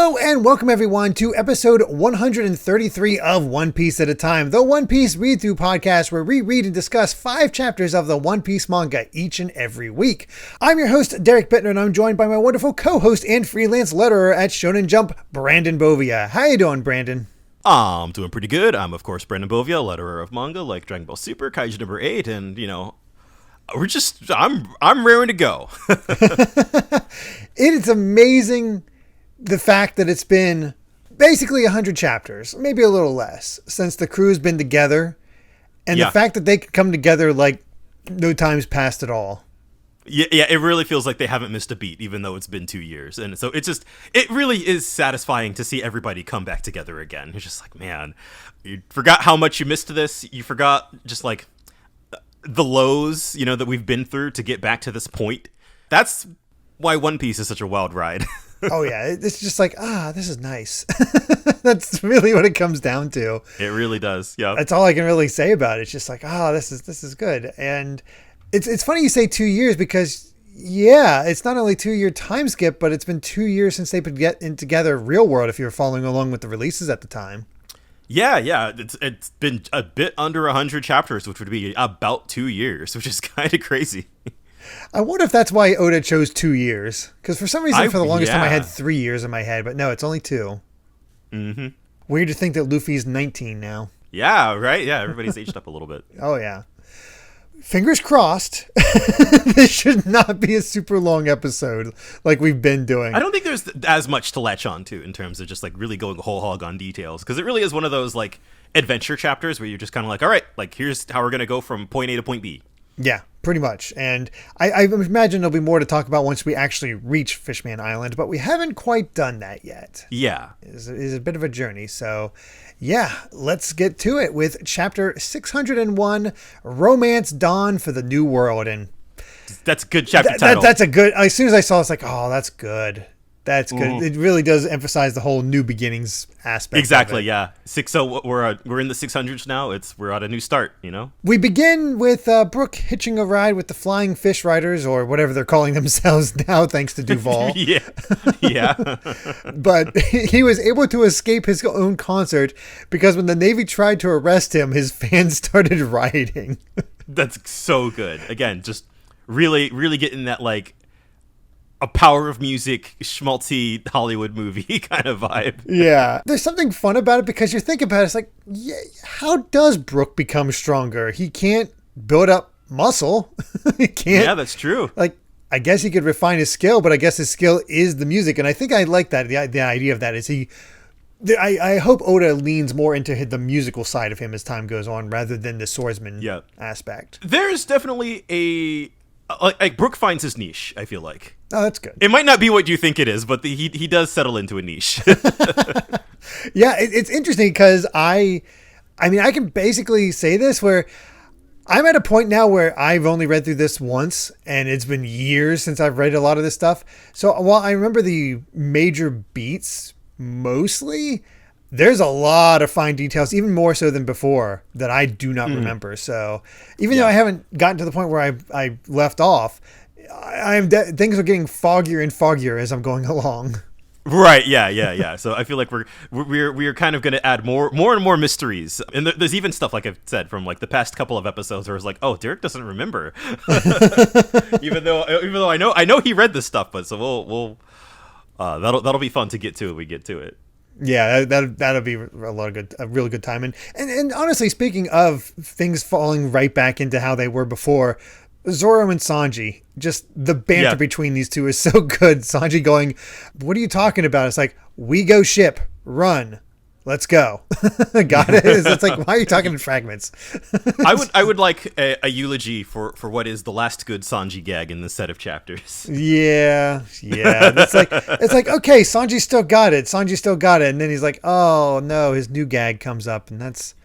Hello and welcome everyone to episode 133 of One Piece at a Time, the One Piece read-through podcast where we read and discuss 5 chapters of the One Piece manga each and every week. I'm your host, Derek Bittner, and I'm joined by my wonderful co-host and freelance letterer at Shonen Jump, Brandon Bovia. How you doing, Brandon? I'm doing pretty good. I'm, of course, Brandon Bovia, letterer of manga like Dragon Ball Super, Kaiju number 8, and, I'm raring to go. It is amazing the fact that it's been basically 100 chapters, maybe a little less, since the crew's been together. And the fact that they could come together like no time's passed at all. Yeah, it really feels like they haven't missed a beat, even though it's been 2 years. And so it really is satisfying to see everybody come back together again. It's just like, man, you forgot how much you missed this. You forgot just like the lows, that we've been through to get back to this point. That's why One Piece is such a wild ride. Oh yeah, it's just like, this is nice. That's really what it comes down to. It really does. Yeah. That's all I can really say about it. It's just like, this is good. And it's funny you say 2 years because it's not only 2 year time skip, but it's been 2 years since they've been getting together real world if you're following along with the releases at the time. Yeah. It's been a bit under 100 chapters, which would be about 2 years, which is kind of crazy. I wonder if that's why Oda chose 2 years. Because for some reason, for the longest time, I had 3 years in my head. But no, it's only 2. Mm-hmm. Weird to think that Luffy's 19 now. Yeah, right? Yeah, everybody's aged up a little bit. Oh, yeah. Fingers crossed. This should not be a super long episode like we've been doing. I don't think there's as much to latch on to in terms of just like really going whole hog on details. Because it really is one of those like adventure chapters where you're just kind of like, all right, like here's how we're going to go from point A to point B. Yeah, pretty much. And I imagine there'll be more to talk about once we actually reach Fishman Island, but we haven't quite done that yet. Yeah. It's a bit of a journey. So, yeah, let's get to it with chapter 601, Romance Dawn for the New World. And that's a good chapter title. That's a good, as soon as I saw it, it's like, that's good. That's good. Mm-hmm. It really does emphasize the whole new beginnings aspect. Exactly, yeah. So we're in the 600s now. We're at a new start, We begin with Brook hitching a ride with the Flying Fish Riders, or whatever they're calling themselves now, thanks to Duval. yeah. But he was able to escape his own concert because when the Navy tried to arrest him, his fans started rioting. That's so good. Again, just really, really getting that like a Power of Music, schmaltzy Hollywood movie kind of vibe. Yeah. There's something fun about it because you think about it, it's like, how does Brook become stronger? He can't build up muscle. He can't. Yeah, that's true. Like, I guess he could refine his skill, but I guess his skill is the music. And I think I like that. The idea of that is I hope Oda leans more into the musical side of him as time goes on rather than the swordsman aspect. There's definitely like Brook finds his niche, I feel like. Oh, that's good. It might not be what you think it is, but he does settle into a niche. Yeah, it's interesting because I can basically say this where I'm at a point now where I've only read through this once and it's been years since I've read a lot of this stuff. So while I remember the major beats mostly, there's a lot of fine details, even more so than before, that I do not remember. So even though I haven't gotten to the point where I left off, things are getting foggier and foggier as I'm going along. Right. Yeah. So I feel like we're kind of going to add more and more mysteries. And there's even stuff, like I've said, from like the past couple of episodes where it's like, oh, Derek doesn't remember. even though I know he read this stuff, but so we'll that'll be fun to get to when we get to it. Yeah, that'll be a really good time. And honestly, speaking of things falling right back into how they were before, Zoro and Sanji, just the banter between these two is so good. Sanji going, "What are you talking about?" It's like, "We go ship, run, let's go." Got it? It's like, why are you talking in fragments? I would like a eulogy for what is the last good Sanji gag in this set of chapters. Yeah. It's like okay, Sanji still got it, and then he's like, oh no, his new gag comes up, and that's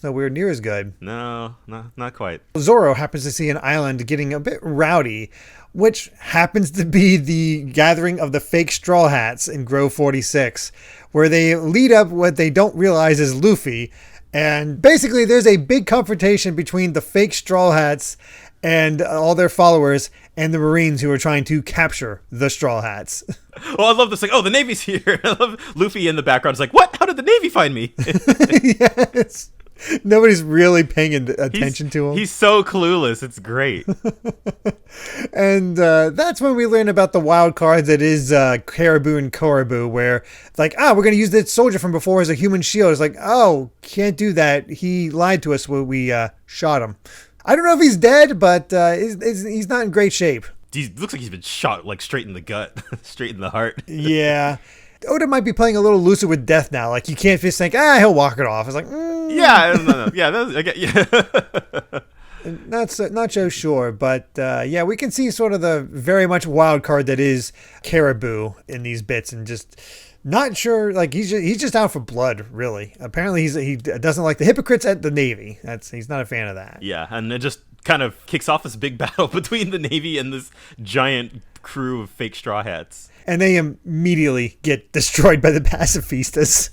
nowhere near as good. No, not quite. Zoro happens to see an island getting a bit rowdy, which happens to be the gathering of the fake Straw Hats in Grove 46, where they lead up what they don't realize is Luffy. And basically there's a big confrontation between the fake Straw Hats and all their followers and the Marines who are trying to capture the Straw Hats. Oh, I love this. Like, oh, the Navy's here. I love Luffy in the background. It's like, what? How did the Navy find me? Yes. Nobody's really paying attention to him. He's so clueless. It's great. And that's when we learn about the wild cards that is Caribou and Koribu, where it's like, we're going to use that soldier from before as a human shield. It's like, oh, can't do that. He lied to us when we shot him. I don't know if he's dead, but he's not in great shape. He looks like he's been shot like straight in the gut, straight in the heart. Yeah. Oda might be playing a little looser with death now. Like, you can't just think, he'll walk it off. It's like, yeah, no. Yeah, I get, yeah. Not so sure, but yeah, we can see sort of the very much wild card that is Caribou in these bits, and just not sure. Like, he's just out for blood, really. Apparently, he doesn't like the hypocrites at the Navy. He's not a fan of that. Yeah, and it just kind of kicks off this big battle between the Navy and this giant crew of fake Straw Hats. And they immediately get destroyed by the pacifistas.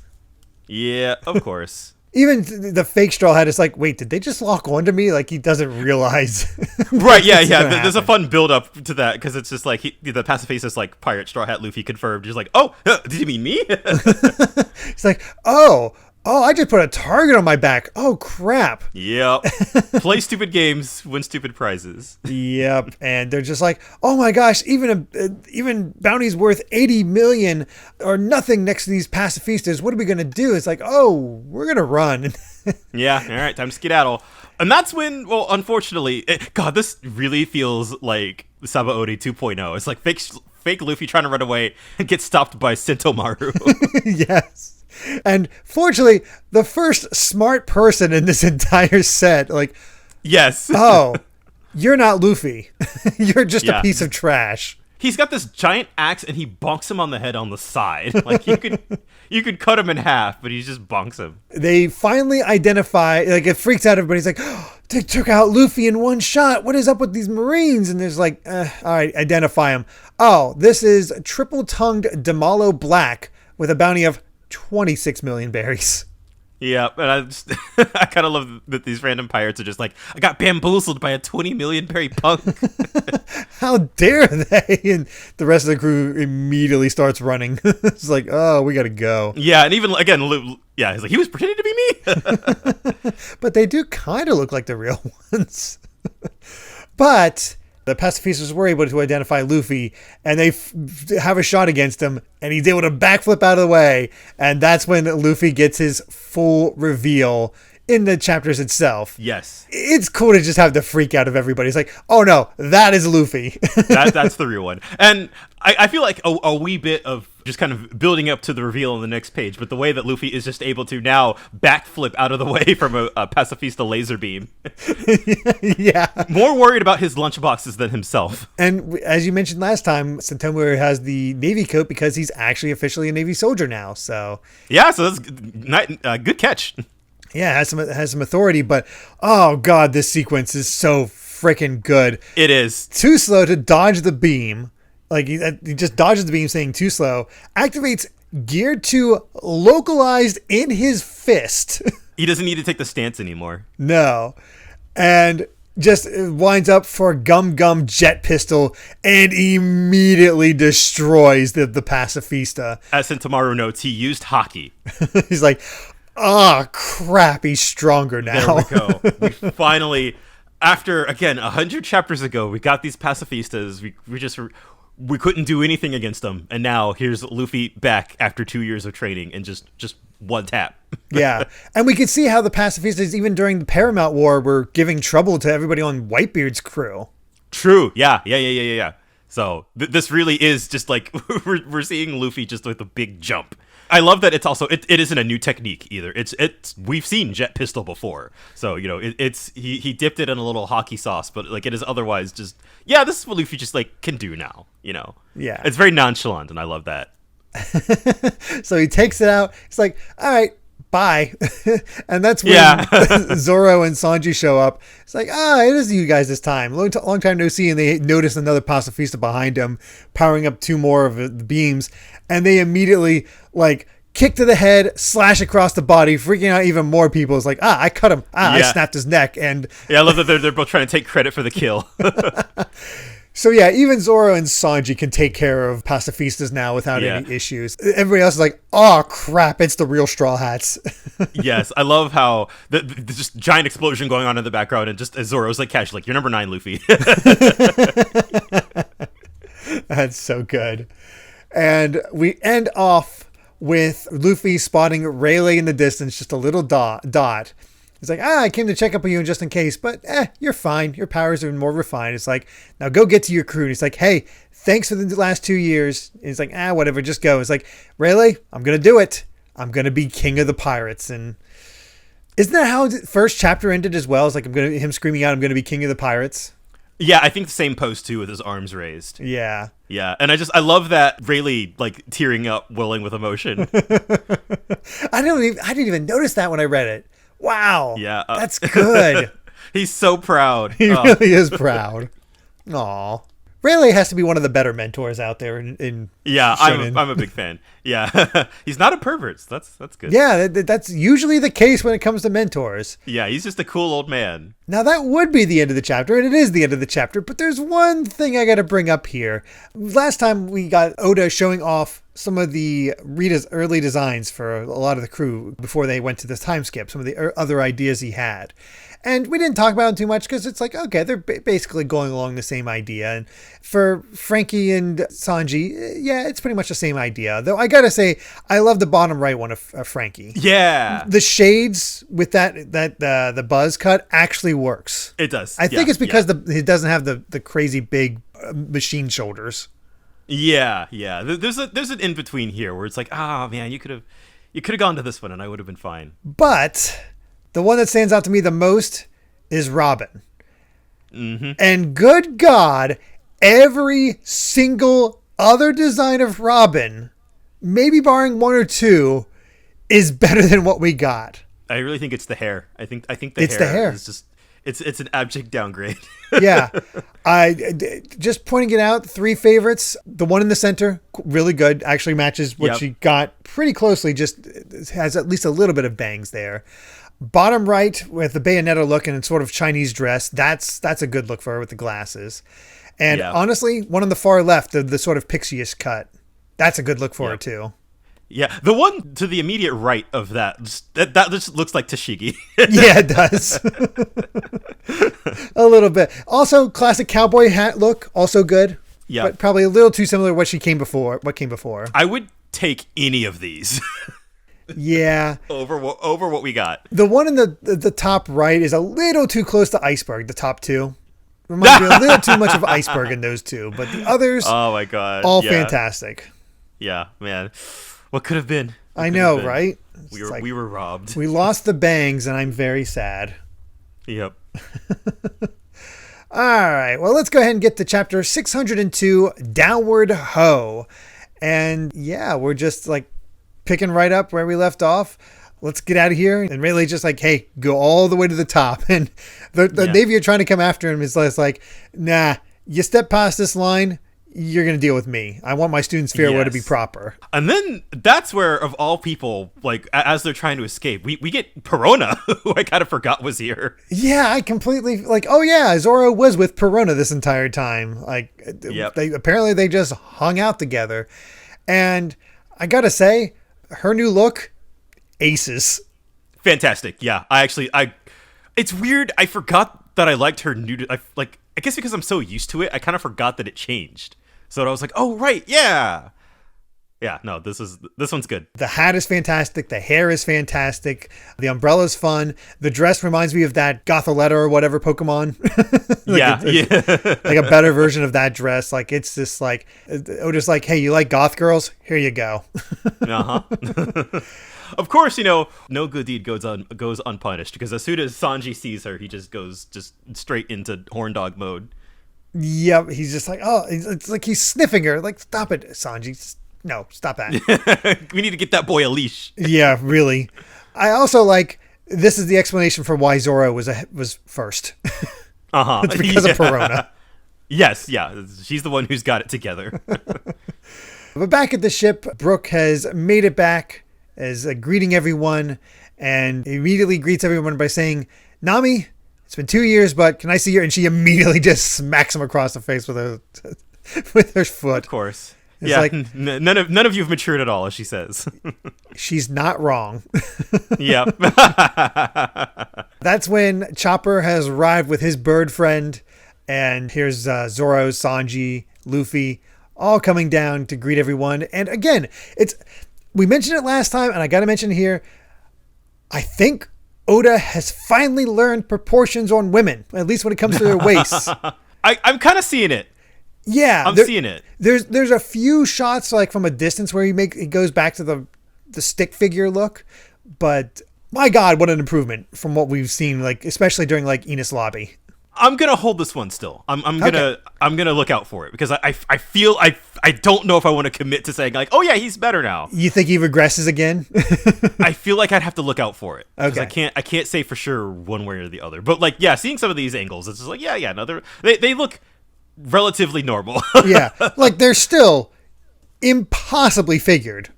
Yeah, of course. Even the fake Straw Hat is like, wait, did they just lock onto me? Like, he doesn't realize. Right, yeah. There's a fun build up to that, because it's just like, the pacifist is like, Pirate Straw Hat Luffy confirmed. He's like, oh, did you mean me? He's like, oh, I just put a target on my back. Oh, crap. Yep. Play stupid games, win stupid prizes. Yep. And they're just like, oh my gosh, even bounty's worth 80 million or nothing next to these pacifistas. What are we going to do? It's like, oh, we're going to run. Yeah. All right. Time to skedaddle. And that's when, well, unfortunately, God, this really feels like Sabaody 2.0. It's like fake Luffy trying to run away and get stopped by Sentomaru. Yes. And fortunately, the first smart person in this entire set, like, yes. Oh, you're not Luffy. You're just a piece of trash. He's got this giant axe and he bonks him on the head on the side. Like, you could cut him in half, but he just bonks him. They finally identify, like, it freaks out everybody. It's like, oh, they took out Luffy in one shot. What is up with these Marines? And there's like, all right, identify him. Oh, this is triple-tongued Damalo Black with a bounty of 26 million berries. Yeah, and I kind of love that these random pirates are just like, I got bamboozled by a 20 million berry punk. How dare they? And the rest of the crew immediately starts running. It's like, oh, we gotta go. Yeah, and even again, he's like, he was pretending to be me. But they do kind of look like the real ones. But the pacifistas were able to identify Luffy, and they have a shot against him, and he's able to backflip out of the way, and that's when Luffy gets his full reveal in the chapters itself. Yes. It's cool to just have the freak out of everybody. It's like, oh no, that is Luffy. That's the real one. And I feel like a wee bit of just kind of building up to the reveal on the next page, but the way that Luffy is just able to now backflip out of the way from a pacifista laser beam. Yeah. More worried about his lunchboxes than himself. And as you mentioned last time, Sentomaru has the Navy coat because he's actually officially a Navy soldier now. So yeah, so that's good catch. Yeah, it has some authority, but oh god, this sequence is so freaking good. It is. Too slow to dodge the beam. Like, he just dodges the beam saying too slow. Activates gear 2 localized in his fist. He doesn't need to take the stance anymore. No. And just winds up for Gum Gum jet pistol and immediately destroys the pacifista. As Sentomaru notes, he used hockey. He's like, oh, crap, he's stronger now. There we go. We finally, after, again, 100 chapters ago, we got these pacifistas. We couldn't do anything against them. And now here's Luffy back after 2 years of training and just one tap. Yeah. And we could see how the pacifistas, even during the Paramount War, were giving trouble to everybody on Whitebeard's crew. True. Yeah. So this really is just like, we're seeing Luffy just with a big jump. I love that it's also it isn't a new technique either. It's we've seen jet pistol before, so you know he dipped it in a little hockey sauce, but like it is otherwise just this is what Luffy just like can do now. You know, it's very nonchalant, and I love that. So he takes it out. He's like, all right, bye. And that's when Zoro and Sanji show up. It's like, it is you guys this time. Long time no see, and they notice another pacifista behind him, powering up 2 more of the beams, and they immediately like kick to the head, slash across the body, freaking out even more people. It's like, I cut him. I snapped his neck. And yeah, I love that they're both trying to take credit for the kill. So yeah, even Zoro and Sanji can take care of pacifistas now without any issues. Everybody else is like, oh crap, it's the real Straw Hats. Yes, I love how the just giant explosion going on in the background, and just as Zoro's like casually, like, you're number 9, Luffy. That's so good. And we end off with Luffy spotting Rayleigh in the distance, just a little dot. He's like, I came to check up on you just in case, but you're fine. Your powers are more refined. It's like, now go get to your crew. And he's like, hey, thanks for the last 2 years. And he's like, whatever, just go. It's like, Rayleigh, I'm going to do it. I'm going to be king of the pirates. And isn't that how the first chapter ended as well? It's like, him screaming out, I'm going to be king of the pirates. Yeah, I think the same pose too, with his arms raised. Yeah. Yeah, and I love that Rayleigh, like, tearing up, welling with emotion. I didn't even notice that when I read it. Wow. Yeah. That's good. He's so proud. He really is proud. Aw. Rayleigh has to be one of the better mentors out there in yeah, shonen. I'm a big fan. Yeah. He's not a pervert. So that's good. Yeah, that's usually the case when it comes to mentors. Yeah, he's just a cool old man. Now that would be the end of the chapter, and it is the end of the chapter, but there's one thing I got to bring up here. Last time we got Oda showing off some of the Rita's early designs for a lot of the crew before they went to this time skip, some of the other ideas he had. And we didn't talk about them too much because it's like, okay, they're basically going along the same idea. And for Frankie and Sanji, yeah, it's pretty much the same idea. Though I gotta say, I love the bottom right one of Frankie. Yeah. The shades with the buzz cut actually works. It does. I think it's because he doesn't have the crazy big machine shoulders. Yeah. There's an in between here where it's like, man, you could have gone to this one and I would have been fine. But the one that stands out to me the most is Robin. Mm-hmm. And good God, every single other design of Robin, maybe barring one or two, is better than what we got. I really think it's the hair. I think It's the hair. Is just it's an abject downgrade. Yeah. I just pointing it out, 3 favorites. The one in the center, really good. Actually matches what she got pretty closely. Just has at least a little bit of bangs there. Bottom right with the Bayonetta look and sort of Chinese dress. That's a good look for her with the glasses. And honestly, one on the far left, the sort of pixie-ish cut. That's a good look for her too. Yeah, the one to the immediate right of that just looks like Tashigi. Yeah, it does. A little bit. Also, classic cowboy hat look, also good. Yeah, but probably a little too similar to what came before. I would take any of these. Yeah. over what we got. The one in the top right is a little too close to Iceberg. The top two reminds me a little too much of Iceberg in those two, but the others, oh my god, all fantastic. Yeah, man. What could have been? I know, right? We were robbed. We lost the bangs, and I'm very sad. Yep. All right. Well, let's go ahead and get to chapter 602, Downward Ho. And yeah, we're just like picking right up where we left off. Let's get out of here. And Rayleigh's just like, hey, go all the way to the top. And the Navy are trying to come after him. Is like, nah, you step past this line, you're going to deal with me. I want my students' farewell to be proper. And then that's where, of all people, like, as they're trying to escape, we get Perona, who I kind of forgot was here. Yeah, I completely, like, oh yeah, Zoro was with Perona this entire time. Like, they just hung out together. And I got to say, her new look, aces. Fantastic. Yeah, it's weird. I forgot that I liked her I guess because I'm so used to it, I kind of forgot that it changed. So I was like, oh, right, yeah. Yeah, no, this one's good. The hat is fantastic. The hair is fantastic. The umbrella's fun. The dress reminds me of that Gotholetta or whatever Pokemon. Like a better version of that dress. Like, it's just like, Oda's like, hey, you like goth girls? Here you go. Uh-huh. Of course, no good deed goes unpunished, because as soon as Sanji sees her, he just goes straight into horn dog mode. Yep, he's just like, oh, it's like he's sniffing her. Like, stop it, Sanji. No, stop that. We need to get that boy a leash. Yeah, really. I also like, this is the explanation for why Zoro was first. Uh-huh. It's because of Perona. Yes, yeah. She's the one who's got it together. But back at the ship, Brooke has made it back, is greeting everyone, and immediately greets everyone by saying, "Nami, it's been 2 years, but can I see your?" And she immediately just smacks him across the face with her foot. Of course. It's yeah, like, none of you've matured at all, as she says. She's not wrong. Yep. That's when Chopper has arrived with his bird friend, and here's Zoro, Sanji, Luffy, all coming down to greet everyone. And again, we mentioned it last time, and I got to mention it here. I think Oda has finally learned proportions on women, at least when it comes to their waists. I'm kind of seeing it. Yeah, I'm seeing it. There's a few shots like from a distance where he goes back to the stick figure look, but my God, what an improvement from what we've seen, like especially during like Enos Lobby. I'm gonna hold this one still. I'm gonna look out for it because I feel I don't know if I want to commit to saying like, oh yeah, he's better now. You think he regresses again? I feel like I'd have to look out for it. Okay. I can't say for sure one way or the other. But like, yeah, seeing some of these angles, it's just like, yeah, no, they look relatively normal. Yeah, like they're still impossibly figured,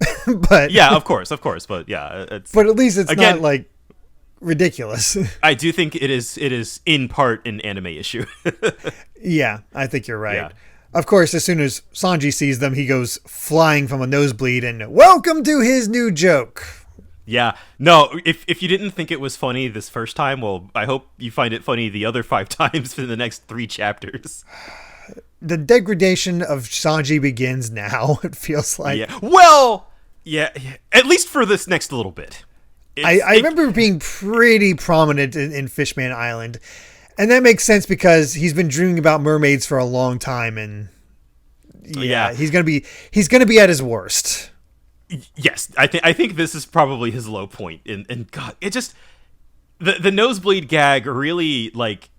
but yeah, of course, but yeah, but at least it's not like ridiculous. I do think it is in part an anime issue. Yeah, I think you're right. Yeah. Of course, as soon as Sanji sees them, he goes flying from a nosebleed and welcome to his new joke. Yeah. No, if you didn't think it was funny this first time, well, I hope you find it funny the other 5 times for the next 3 chapters. The degradation of Sanji begins now, it feels like. Yeah. Well, yeah, at least for this next little bit. I remember being pretty prominent in Fishman Island. And that makes sense because he's been dreaming about mermaids for a long time, and yeah. he's gonna be at his worst. Yes, I think this is probably his low point. And God, it just the nosebleed gag really like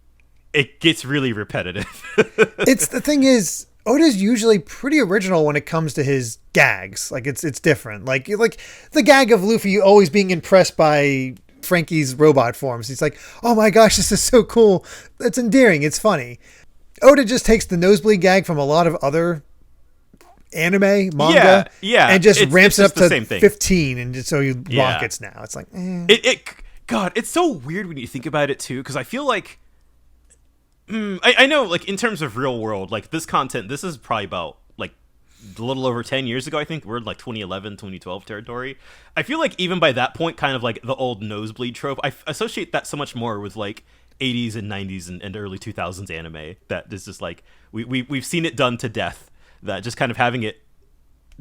it gets really repetitive. It's the thing is, Oda's usually pretty original when it comes to his gags. Like it's different. Like the gag of Luffy always being impressed by Frankie's robot forms. He's like, oh my gosh, this is so cool. That's endearing. It's funny. Oda just takes the nosebleed gag from a lot of other anime, manga, and just ramps it up to 15, and just so he rockets now. It's like, God, it's so weird when you think about it too, because I feel like, I know, like in terms of real world, like this content, this is probably about like a little over 10 years ago. I think we're in like 2011, 2012 territory. I feel like even by that point, kind of like the old nosebleed trope, I associate that so much more with like 80s and 90s and early 2000s anime. That is just like we've seen it done to death. That just kind of having it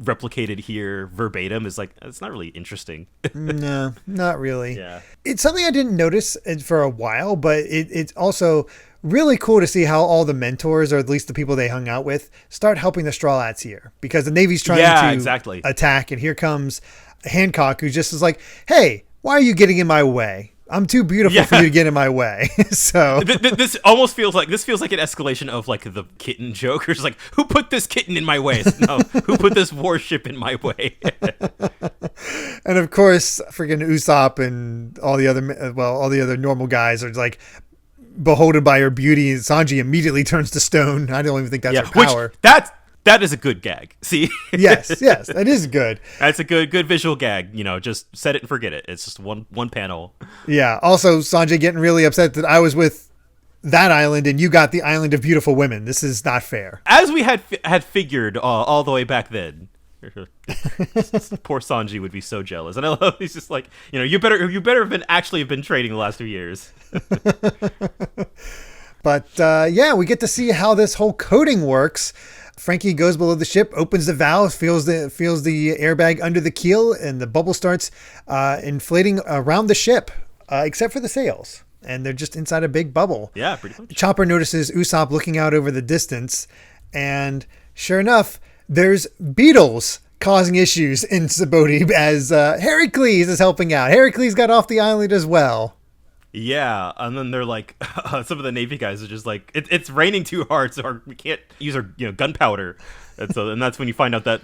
replicated here verbatim is like, it's not really interesting. No, not really. Yeah, it's something I didn't notice for a while, but it's also really cool to see how all the mentors, or at least the people they hung out with, start helping the Straw Hats here, because the Navy's trying to attack, and here comes Hancock, who just is like, hey, why are you getting in my way? I'm too beautiful for you to get in my way. So this almost feels like an escalation of like the kitten joke. It's like, who put this kitten in my way? No, who put this warship in my way? And of course, freaking Usopp and all the other normal guys are like beholden by her beauty, and Sanji immediately turns to stone. I don't even think that's her power. That is a good gag. See? yes, that is good. That's a good visual gag. You know, just set it and forget it. It's just one panel. Yeah. Also, Sanjay getting really upset that I was with that island and you got the island of beautiful women. This is not fair. As we had figured all the way back then. Poor Sanji would be so jealous, and I love he's just like, you know, you better have been trading the last 2 years. But we get to see how this whole coding works. Frankie goes below the ship, opens the valve, feels the airbag under the keel, and the bubble starts inflating around the ship, except for the sails. And they're just inside a big bubble. Yeah, pretty much. Chopper notices Usopp looking out over the distance, and sure enough, there's beetles causing issues in Djibouti as Heracles is helping out. Heracles got off the island as well. Yeah, and then they're like, some of the Navy guys are just like, it's raining too hard, so we can't use our gunpowder, and that's when you find out that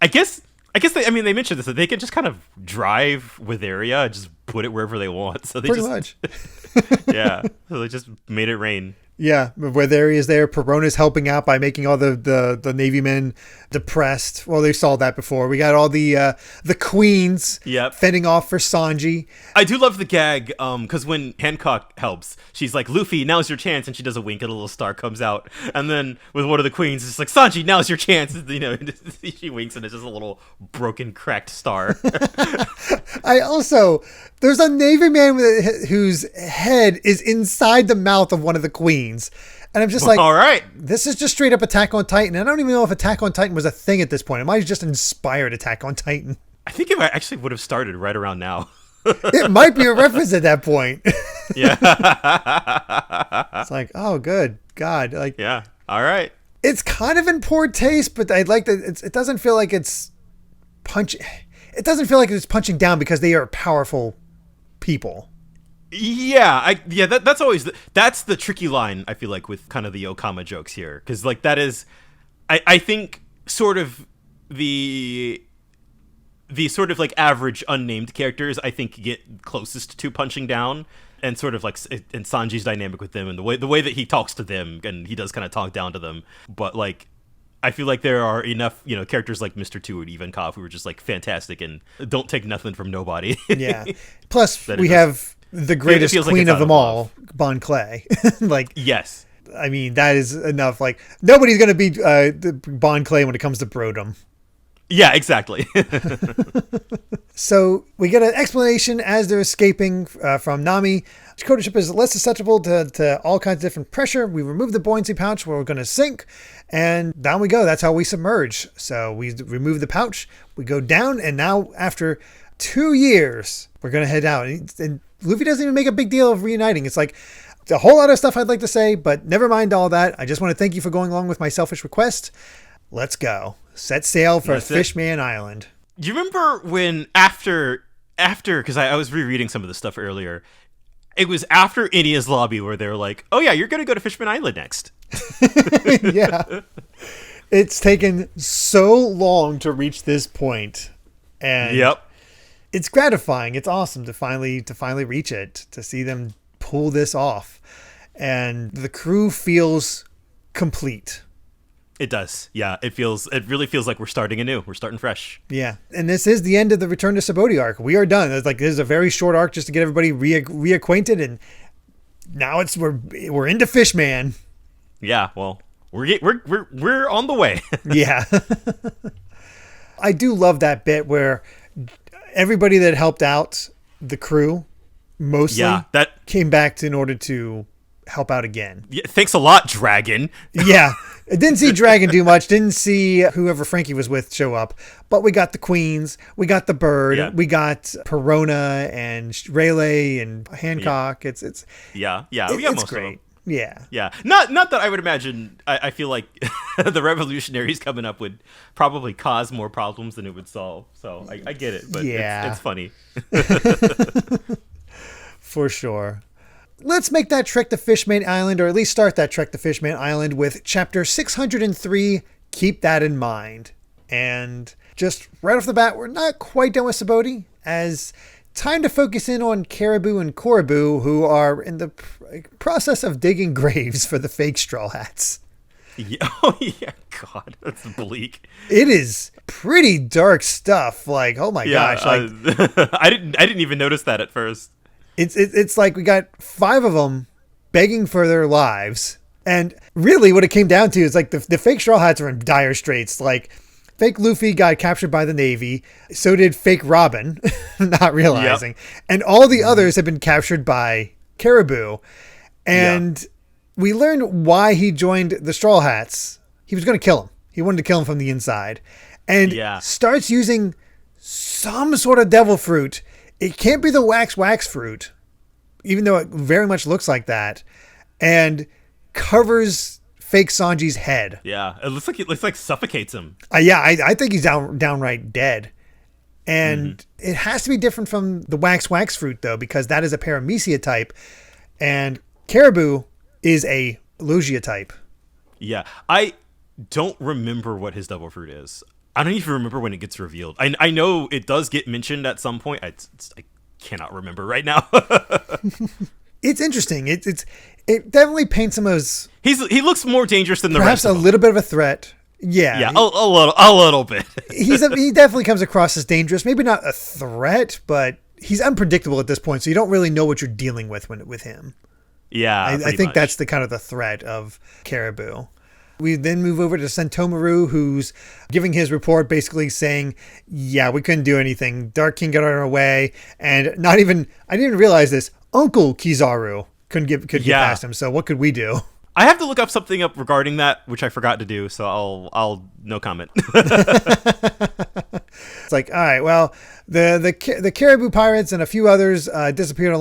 I guess they mentioned this, that they can just kind of drive with area and just put it wherever they want. So they pretty much. Yeah, so they just made it rain. Yeah, where there he is there. Perona's helping out by making all the Navy men depressed. Well, they saw that before. We got all the queens Yep. fending off for Sanji. I do love the gag, because when Hancock helps, she's like, Luffy, now's your chance, and she does a wink and a little star comes out. And then with one of the queens, it's like, Sanji, now's your chance. You know, she winks and it's just a little broken, cracked star. There's a Navy man whose head is inside the mouth of one of the queens. And I'm just like, all right. This is just straight up Attack on Titan. I don't even know if Attack on Titan was a thing at this point. It might have just inspired Attack on Titan. I think it actually would have started right around now. It might be a reference at that point. Yeah. It's like, oh, good God. Like, yeah. All right. It's kind of in poor taste, but I like that it doesn't feel like it's It doesn't feel like it's punching down because they are powerful people. Yeah, that's always that's the tricky line, I feel like, with kind of the Okama jokes here, because like that is, I think sort of the sort of like average unnamed characters I think get closest to punching down, and sort of like and Sanji's dynamic with them and the way that he talks to them, and he does kind of talk down to them, but like I feel like there are enough, you know, characters like Mr. Two and Ivankov who are just like fantastic and don't take nothing from nobody. Yeah. Plus we have the greatest queen of them all, Bon Clay. Like, yes. I mean, that is enough. Like, nobody's going to beat Bon Clay when it comes to brodom. Yeah, exactly. So we get an explanation as they're escaping from Nami. Dakota ship is less susceptible to all kinds of different pressure. We remove the buoyancy pouch where we're going to sink, and down we go. That's how we submerge. So we remove the pouch, we go down, and now after 2 years, we're going to head out. And Luffy doesn't even make a big deal of reuniting. It's like a whole lot of stuff I'd like to say, but never mind all that. I just want to thank you for going along with my selfish request. Let's go. Set sail for Fishman Island. Do you remember when after because I was rereading some of the stuff earlier, it was after Enia's lobby where they were like, oh yeah, you're going to go to Fishman Island next. Yeah. It's taken so long to reach this point. And yep. It's gratifying. It's awesome to finally reach it, to see them pull this off. And the crew feels complete. It does. Yeah, it really feels like we're starting anew. We're starting fresh. Yeah. And this is the end of the Return to Sabaody arc. We are done. This is a very short arc just to get everybody reacquainted, and now we're into Fishman. Yeah, well, we're on the way. Yeah. I do love that bit where everybody that helped out the crew mostly that came back in order to help out again. Yeah, thanks a lot, Dragon. Yeah. I didn't see Dragon do much. Didn't see whoever Frankie was with show up. But we got the Queens. We got the Bird. Yeah. We got Perona and Rayleigh and Hancock. Yeah. It's we got most great. of them. Yeah. Yeah. Not that I would imagine. I feel like the revolutionaries coming up would probably cause more problems than it would solve. So I get it, but it's funny. For sure. Let's make that trek to Fishman Island, or at least start that trek to Fishman Island with chapter 603, Keep That in Mind. And just right off the bat, we're not quite done with Sabaody, as time to focus in on Caribou and Koribu, who are in the process of digging graves for the fake Straw Hats. Yeah, oh yeah, God, that's bleak. It is pretty dark stuff. Like, oh my gosh. Like, I didn't even notice that at first. It's like we got 5 of them begging for their lives. And really what it came down to is like the fake Straw Hats are in dire straits. Like, fake Luffy got captured by the Navy. So did fake Robin, not realizing. Yep. And all the others have been captured by Caribou. And we learned why he joined the Straw Hats. He was going to kill him. He wanted to kill him from the inside. And starts using some sort of devil fruit. It can't be the wax fruit, even though it very much looks like that, and covers fake Sanji's head. Yeah, it looks like suffocates him. I think he's downright dead. And it has to be different from the wax fruit, though, because that is a paramecia type, and Caribou is a Logia type. Yeah, I don't remember what his devil fruit is. I don't even remember when it gets revealed. I know it does get mentioned at some point. I cannot remember right now. It's interesting. It definitely paints him as he looks more dangerous than the perhaps rest of a them. little bit of a threat. Yeah, Yeah, a little bit. he definitely comes across as dangerous. Maybe not a threat, but he's unpredictable at this point, so you don't really know what you're dealing with with him. Yeah, I pretty think much. that's the kind of the threat of Caribou. We then move over to Sentomaru, who's giving his report, basically saying, "Yeah, we couldn't do anything. Dark King got on our way, and I didn't even realize this. Uncle Kizaru could get past him. So what could we do?" I have to look up something up regarding that, which I forgot to do, so I'll no comment. It's like, all right, well, the Caribou pirates and a few others disappeared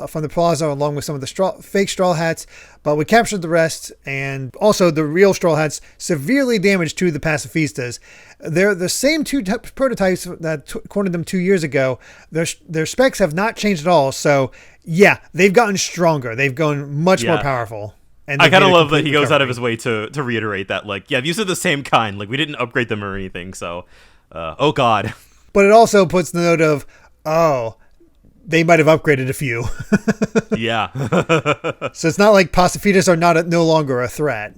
from the plaza along with some of the fake straw hats, but we captured the rest, and also the real straw hats severely damaged to the pacifistas. They're the same two prototypes that cornered them 2 years ago. Their specs have not changed at all, so yeah, they've gotten stronger. They've gone much more powerful. And I kind of love that he goes out of his way to reiterate that, like, yeah, these are the same kind. Like, we didn't upgrade them or anything, so, oh god. But it also puts the note of, oh, they might have upgraded a few. Yeah. So it's not like pacifitas are no longer a threat.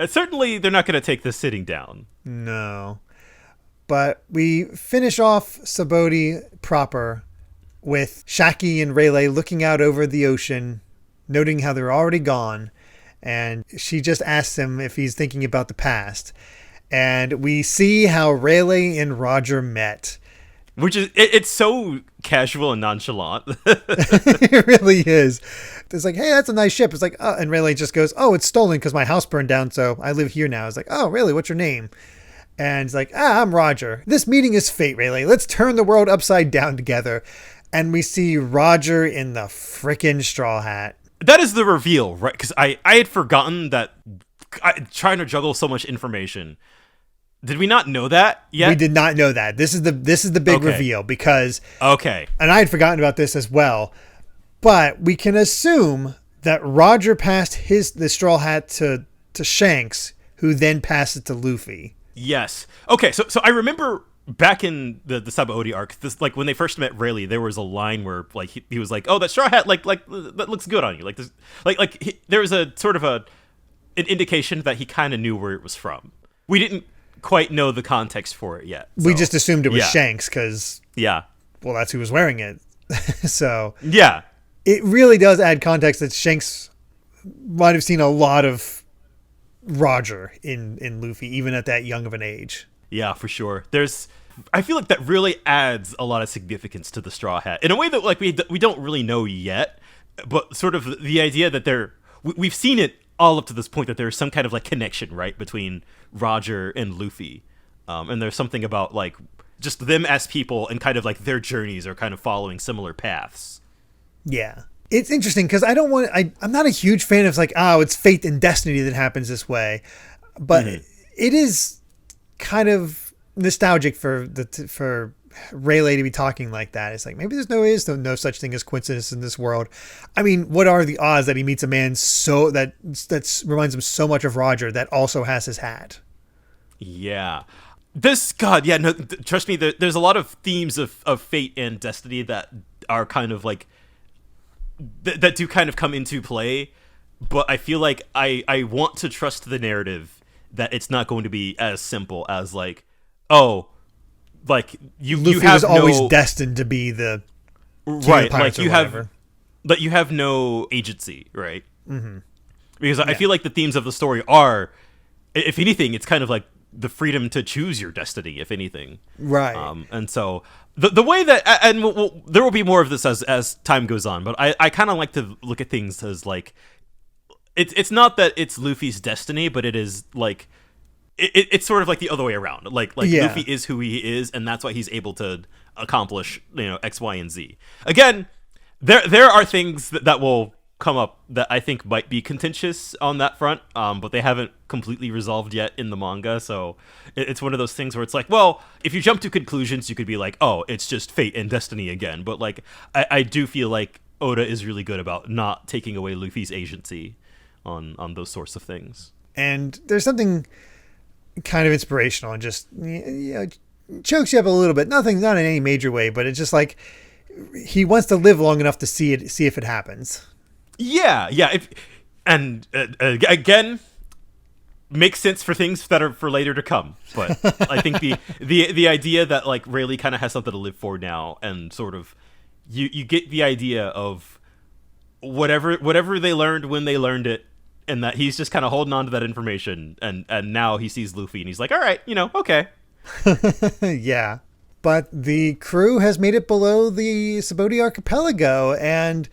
Certainly, they're not going to take this sitting down. No. But we finish off Saboti proper with Shaki and Rayleigh looking out over the ocean, noting how they're already gone. And she just asks him if he's thinking about the past. And we see how Rayleigh and Roger met. Which is, it's so casual and nonchalant. It really is. It's like, hey, that's a nice ship. It's like, oh, and Rayleigh just goes, oh, it's stolen because my house burned down, so I live here now. It's like, oh, really? What's your name? And it's like, I'm Roger. This meeting is fate, Rayleigh. Let's turn the world upside down together. And we see Roger in the frickin' straw hat. That is the reveal, right? Because I had forgotten that. Trying to juggle so much information. Did we not know that yet? We did not know that. This is the big reveal because. Okay. And I had forgotten about this as well, but we can assume that Roger passed the straw hat to Shanks, who then passed it to Luffy. Yes. Okay. So I remember back in the Sabaody arc, this, like, when they first met Rayleigh, there was a line where, like, he was like, "Oh, that straw hat, like that looks good on you." Like this, there was a sort of an indication that he kind of knew where it was from. We didn't quite know the context for it yet. So. We just assumed it was Shanks because well, that's who was wearing it. So it really does add context that Shanks might have seen a lot of Roger in Luffy, even at that young of an age. Yeah, for sure. I feel like that really adds a lot of significance to the straw hat in a way that, like, we don't really know yet, but sort of the idea that we've seen it all up to this point, that there's some kind of, like, connection, right, between Roger and Luffy, and there's something about, like, just them as people and kind of, like, their journeys are kind of following similar paths. Yeah. It's interesting because I'm not a huge fan of, like, oh, it's fate and destiny that happens this way, but it is kind of nostalgic for Rayleigh to be talking like that. It's like, maybe there's no such thing as coincidence in this world. I mean, what are the odds that he meets a man that reminds him so much of Roger that also has his hat? Yeah. Trust me, there's a lot of themes of fate and destiny that are kind of like that do kind of come into play, but I feel like I want to trust the narrative that it's not going to be as simple as, like, oh, like Luffy was always destined to be the right, like you have no agency, right? Mm-hmm. Because I feel like the themes of the story are, if anything, it's kind of like the freedom to choose your destiny, if anything, right? And so the way that, and there will be more of this as time goes on, but I kind of like to look at things as, like, it's not that it's Luffy's destiny, but it is, like, it's sort of like the other way around. Like Luffy is who he is, and that's why he's able to accomplish, X, Y, and Z. Again, there are things that will come up that I think might be contentious on that front, but they haven't completely resolved yet in the manga. So it's one of those things where it's like, well, if you jump to conclusions, you could be like, oh, it's just fate and destiny again. But, like, I do feel like Oda is really good about not taking away Luffy's agency on those sorts of things. And there's something kind of inspirational and just chokes you up a little bit. Not in any major way, but it's just like he wants to live long enough to see if it happens. Yeah, yeah. Again, makes sense for things that are for later to come. But I think the idea that like Rayleigh kind of has something to live for now, and sort of you get the idea of whatever they learned when they learned it, and that he's just kind of holding on to that information, and now he sees Luffy and he's like, all right, okay. Yeah. But the crew has made it below the Subodi archipelago, and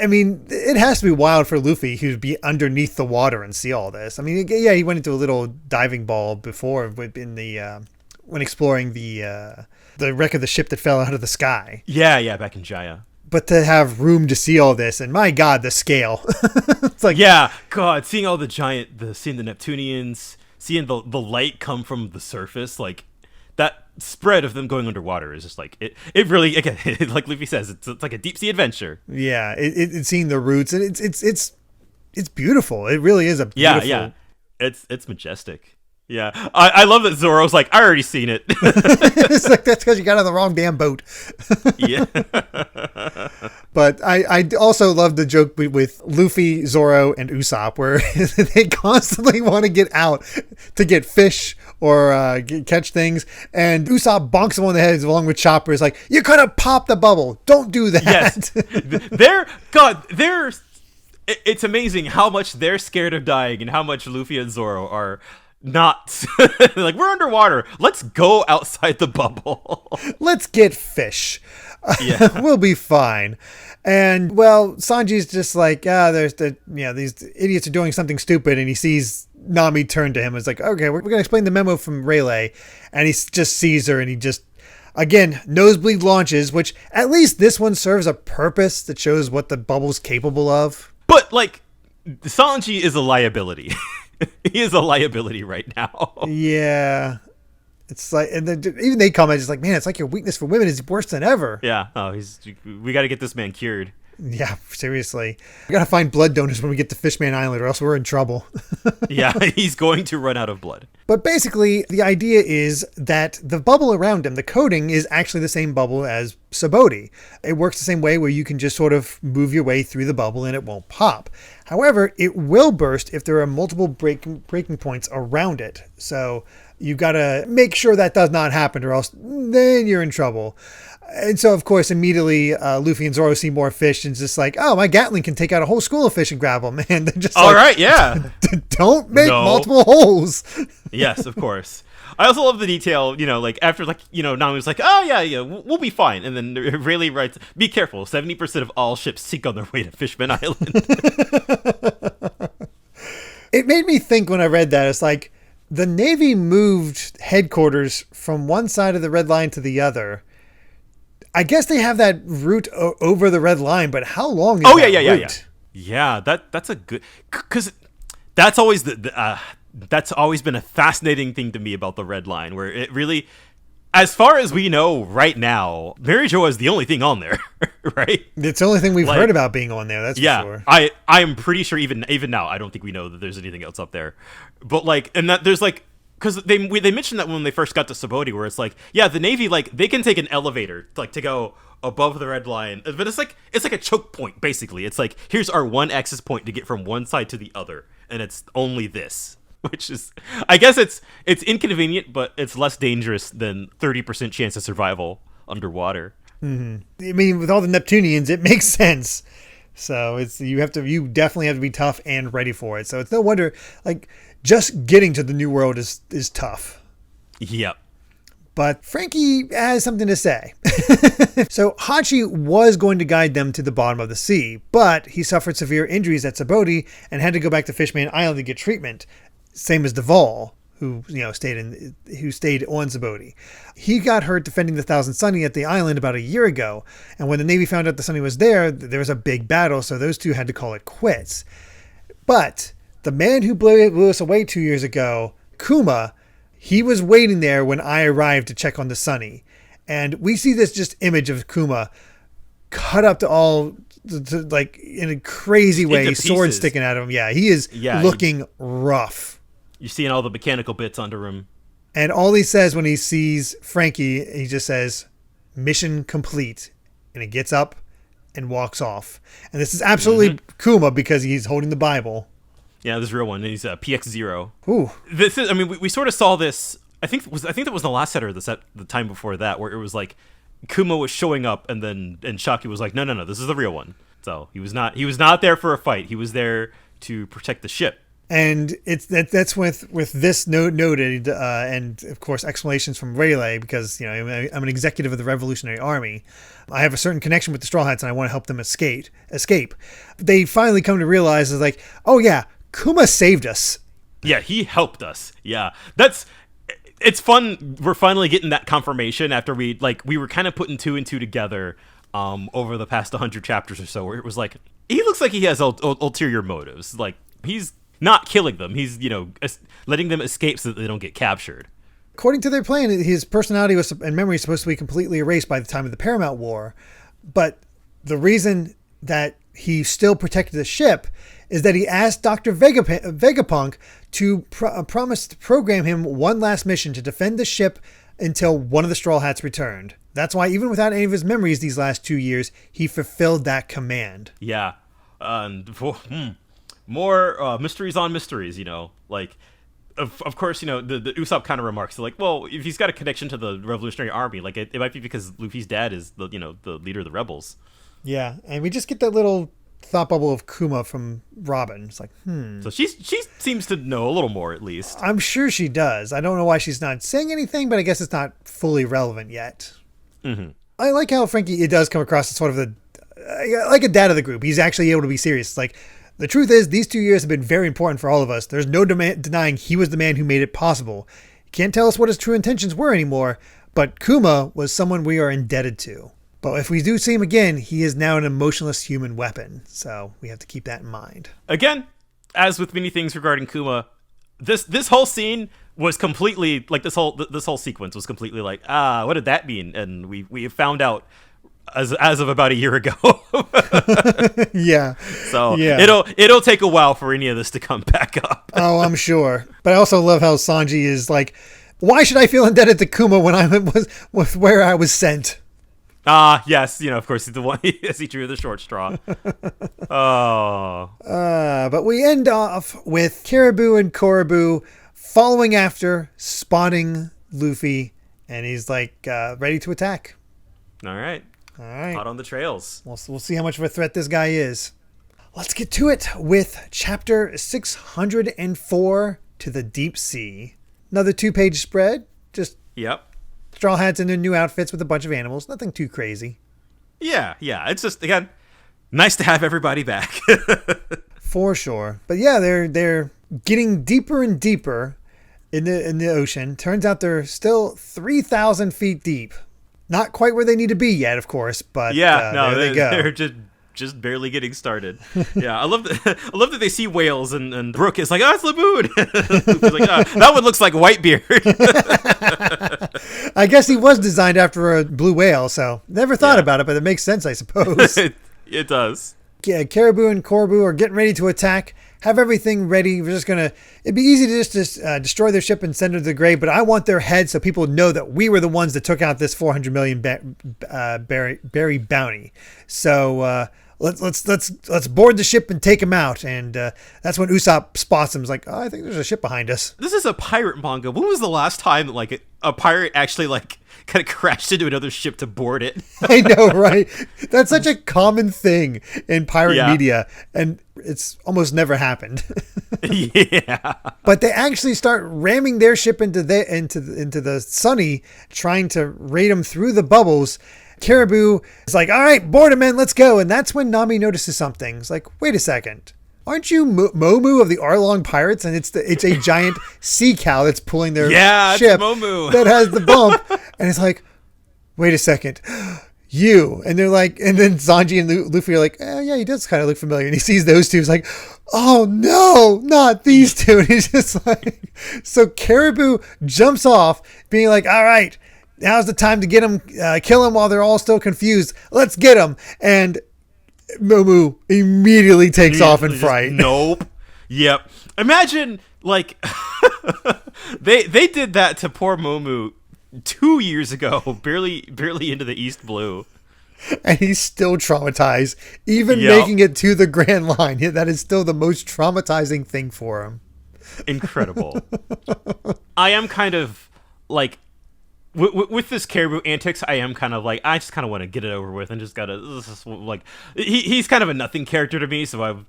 I mean, it has to be wild for Luffy who'd be underneath the water and see all this. I mean, yeah, he went into a little diving ball before in the when exploring the wreck of the ship that fell out of the sky. Yeah, back in Jaya. But to have room to see all this, and my God, the scale. It's like, yeah, God, seeing all seeing the Neptunians, seeing the light come from the surface, like that spread of them going underwater is just like it really, again, like Luffy says, it's like a deep sea adventure. Yeah, it's seeing the roots, and it's beautiful. It really is a beautiful. Yeah, it's majestic. Yeah, I love that Zoro's like, I already seen it. It's like, that's because you got on the wrong damn boat. Yeah. But I also love the joke with Luffy, Zoro, and Usopp, where they constantly want to get out to get fish or catch things, and Usopp bonks him on the head along with Chopper. Is like, you could have popped the bubble. Don't do that. Yes. It's amazing how much they're scared of dying and how much Luffy and Zoro are not. Like, we're underwater. Let's go outside the bubble. Let's get fish. Yeah. We'll be fine. And, well, Sanji's just like, these idiots are doing something stupid, and he sees Nami turn to him. It's like, okay, we're going to explain the memo from Rayleigh. And he just sees her, and he just, again, nosebleed launches, which at least this one serves a purpose that shows what the bubble's capable of. But, like, Sanji is a liability. He is a liability right now. Yeah. It's like, and then even they comment, just like, man, it's like your weakness for women is worse than ever. Yeah. Oh, we got to get this man cured. Yeah, seriously. We got to find blood donors when we get to Fishman Island, or else we're in trouble. Yeah, he's going to run out of blood. But basically, the idea is that the bubble around him, the coating, is actually the same bubble as Subodi. It works the same way, where you can just sort of move your way through the bubble and it won't pop. However, it will burst if there are multiple breaking points around it. So you got to make sure that does not happen, or else then you're in trouble. And so, of course, immediately Luffy and Zoro see more fish, and it's just like, oh, my Gatling can take out a whole school of fish and grab them. And they're just all right, yeah. Don't make multiple holes. Yes, of course. I also love the detail, like after, like, Nami was like, oh, yeah, we'll be fine. And then Rayleigh writes, be careful, 70% of all ships sink on their way to Fishman Island. It made me think when I read that, it's like the Navy moved headquarters from one side of the red line to the other. I guess they have that route over the red line, but how long is that route? Yeah, that's a good, because that's always that's always been a fascinating thing to me about the red line, where it really, as far as we know right now, Mary Jo is the only thing on there, right? It's the only thing we've heard about being on there, that's for sure. I am pretty sure even now, I don't think we know that there's anything else up there. But, like, and that there's, like, because they mentioned that when they first got to Subodi, where it's like, yeah, the Navy, like, they can take an elevator, like, to go above the red line, but it's like a choke point, basically. It's like, here's our one access point to get from one side to the other, and it's only this, which is, I guess it's inconvenient, but it's less dangerous than 30% chance of survival underwater. Mm-hmm. I mean, with all the Neptunians, it makes sense. So you definitely have to be tough and ready for it. So it's no wonder, like, just getting to the New World is tough. Yep. But Frankie has something to say. So Hachi was going to guide them to the bottom of the sea, but he suffered severe injuries at Subodi and had to go back to Fishman Island to get treatment. Same as Duvall, who stayed on Subodi. He got hurt defending the Thousand Sunny at the island about a year ago, and when the Navy found out the Sunny was there was a big battle, so those two had to call it quits. But the man who blew us away 2 years ago, Kuma, he was waiting there when I arrived to check on the Sunny. And we see this just image of Kuma cut up like in a crazy way, sword sticking out of him. Yeah, he is looking rough. You're seeing all the mechanical bits under him. And all he says when he sees Frankie, he just says, mission complete. And he gets up and walks off. And this is absolutely Kuma because he's holding the Bible. Yeah, this is a real one. And he's PX0. Ooh. This is, I mean, we sort of saw this. I think that was the last set or the time before that, where it was like Kuma was showing up, and Shaki was like, no, this is the real one. So he was not there for a fight. He was there to protect the ship. And that's with this noted, and of course explanations from Rayleigh, because I'm an executive of the Revolutionary Army. I have a certain connection with the Straw Hats, and I want to help them escape. They finally come to realize is like, oh yeah, Kuma saved us. Yeah, he helped us. Yeah, it's fun. We're finally getting that confirmation after we were kind of putting 2 and 2 together over the past 100 chapters or so, where it was like, he looks like he has ulterior motives. Like, he's not killing them. He's, letting them escape so that they don't get captured. According to their plan, his personality and memory was supposed to be completely erased by the time of the Paramount War. But the reason that he still protected the ship is that he asked Dr. Vegapunk to promise to program him one last mission to defend the ship until one of the Straw Hats returned. That's why, even without any of his memories these last 2 years, he fulfilled that command. Yeah. More mysteries on mysteries, like, of course, the Usopp kind of remarks, like, well, if he's got a connection to the Revolutionary Army, like, it might be because Luffy's dad is the leader of the rebels. Yeah, and we just get that little thought bubble of Kuma from Robin. It's like, So she seems to know a little more, at least. I'm sure she does. I don't know why she's not saying anything, but I guess it's not fully relevant yet. Mm-hmm. I like how Frankie, it does come across as sort of like a dad of the group. He's actually able to be serious. It's like, the truth is, these 2 years have been very important for all of us. There's no denying he was the man who made it possible. He can't tell us what his true intentions were anymore, but Kuma was someone we are indebted to. But if we do see him again, he is now an emotionless human weapon. So we have to keep that in mind. Again, as with many things regarding Kuma, this whole scene was completely, like, this whole sequence was completely like, what did that mean? And we have found out as of about a year ago. Yeah. So yeah. it'll take a while for any of this to come back up. Oh, I'm sure. But I also love how Sanji is like, why should I feel indebted to Kuma when I was where I was sent? Yes, of course, he's the one as he drew the short straw. Oh. But we end off with Caribou and Korobu following after, spotting Luffy, and he's like ready to attack. All right. Hot on the trails. We'll see how much of a threat this guy is. Let's get to it with chapter 604, To the Deep Sea. Another 2-page spread. Just Straw Hats in their new outfits with a bunch of animals. Nothing too crazy. Yeah. It's just, again, nice to have everybody back. For sure. But yeah, they're getting deeper and deeper in the ocean. Turns out they're still 3,000 feet deep. Not quite where they need to be yet, of course, but there they go. They're just barely getting started. Yeah, I love that they see whales and Brooke is like, oh, it's Laboon. Like, that one looks like Whitebeard. I guess he was designed after a blue whale, so never thought about it, but it makes sense, I suppose. It does. Yeah, Caribou and Korobu are getting ready to attack. Have everything ready. It'd be easy to just destroy their ship and send it to the grave, but I want their heads so people know that we were the ones that took out this 400 million berry bounty. So let's board the ship and take them out. And that's when Usopp spots them. He's like, oh, I think there's a ship behind us. This is a pirate manga. When was the last time that a pirate actually kind of crashed into another ship to board it? I know, right? That's such a common thing in pirate media, and it's almost never happened. Yeah. But they actually start ramming their ship into the Sunny, trying to raid them through the bubbles. Caribou is like, all right, board them, men, let's go. And that's when Nami notices something. It's like, wait a second. Aren't you Momu of the Arlong Pirates? And it's a giant sea cow that's pulling their ship that has the bump. And it's like, wait a second, you. And they're like, and then Sanji and Luffy are like, yeah, he does kind of look familiar. And he sees those two. He's like, oh no, not these two. And he's just like, so Caribou jumps off being like, all right, now's the time to get him, kill him while they're all still confused. Let's get him. And Momu immediately takes off in fright. Nope. Yep. Imagine, they did that to poor Momu 2 years ago, barely into the East Blue. And he's still traumatized, even Yep. making it to the Grand Line. That is still the most traumatizing thing for him. Incredible. I am kind of like with this caribou antics. I am kind of like, I just kind of want to get it over with and just gotta like he's kind of a nothing character to me. So I was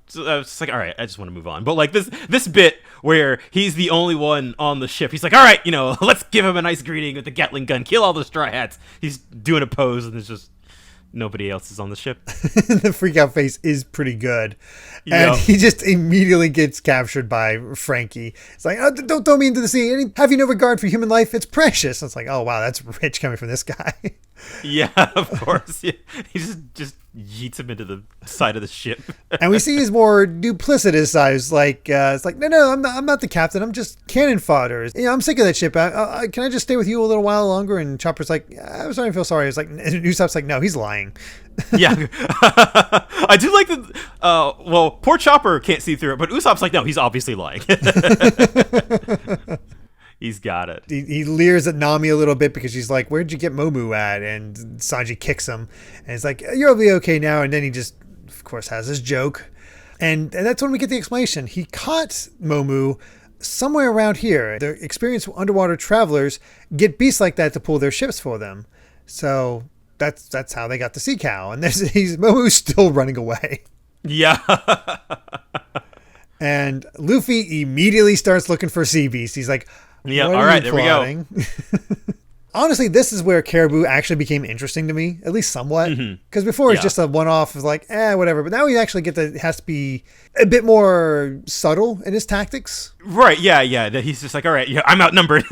just like, all right, I just want to move on. But like this bit where he's the only one on the ship, he's like, all right, let's give him a nice greeting with the Gatling gun, kill all the straw hats. He's doing a pose and it's just nobody else is on the ship. The freak out face is pretty good. And Yep. he just immediately gets captured by Frankie. It's like, oh, don't throw me into the sea. Have you no regard for human life? It's precious. It's like, oh, wow, that's rich coming from this guy. Yeah, of course. Yeah. He just yeets him into the side of the ship. And we see his more duplicitous side. It's like, no, I'm not the captain. I'm just cannon fodder. I'm sick of that ship. Can I just stay with you a little while longer? And Chopper's like, I'm starting to feel sorry. It's like, and Usopp's like, no, he's lying. Yeah. I do like the well, poor Chopper can't see through it, but Usopp's like, no, he's obviously lying. He's got it. He leers at Nami a little bit because she's like, where'd you get Momu at? And Sanji kicks him. And it's like, you'll be okay now. And then he just, of course, has his joke. And that's when we get the explanation. He caught Momu somewhere around here. The experienced underwater travelers get beasts like that to pull their ships for them. So that's how they got the sea cow. And Momu's still running away. Yeah. And Luffy immediately starts looking for sea beasts. He's like, yeah, all right, there we go. Honestly, this is where Caribou actually became interesting to me, at least somewhat. Because before it's just a one-off of like, whatever. But now we actually has to be a bit more subtle in his tactics. Right, yeah. He's just like, all right, yeah, I'm outnumbered.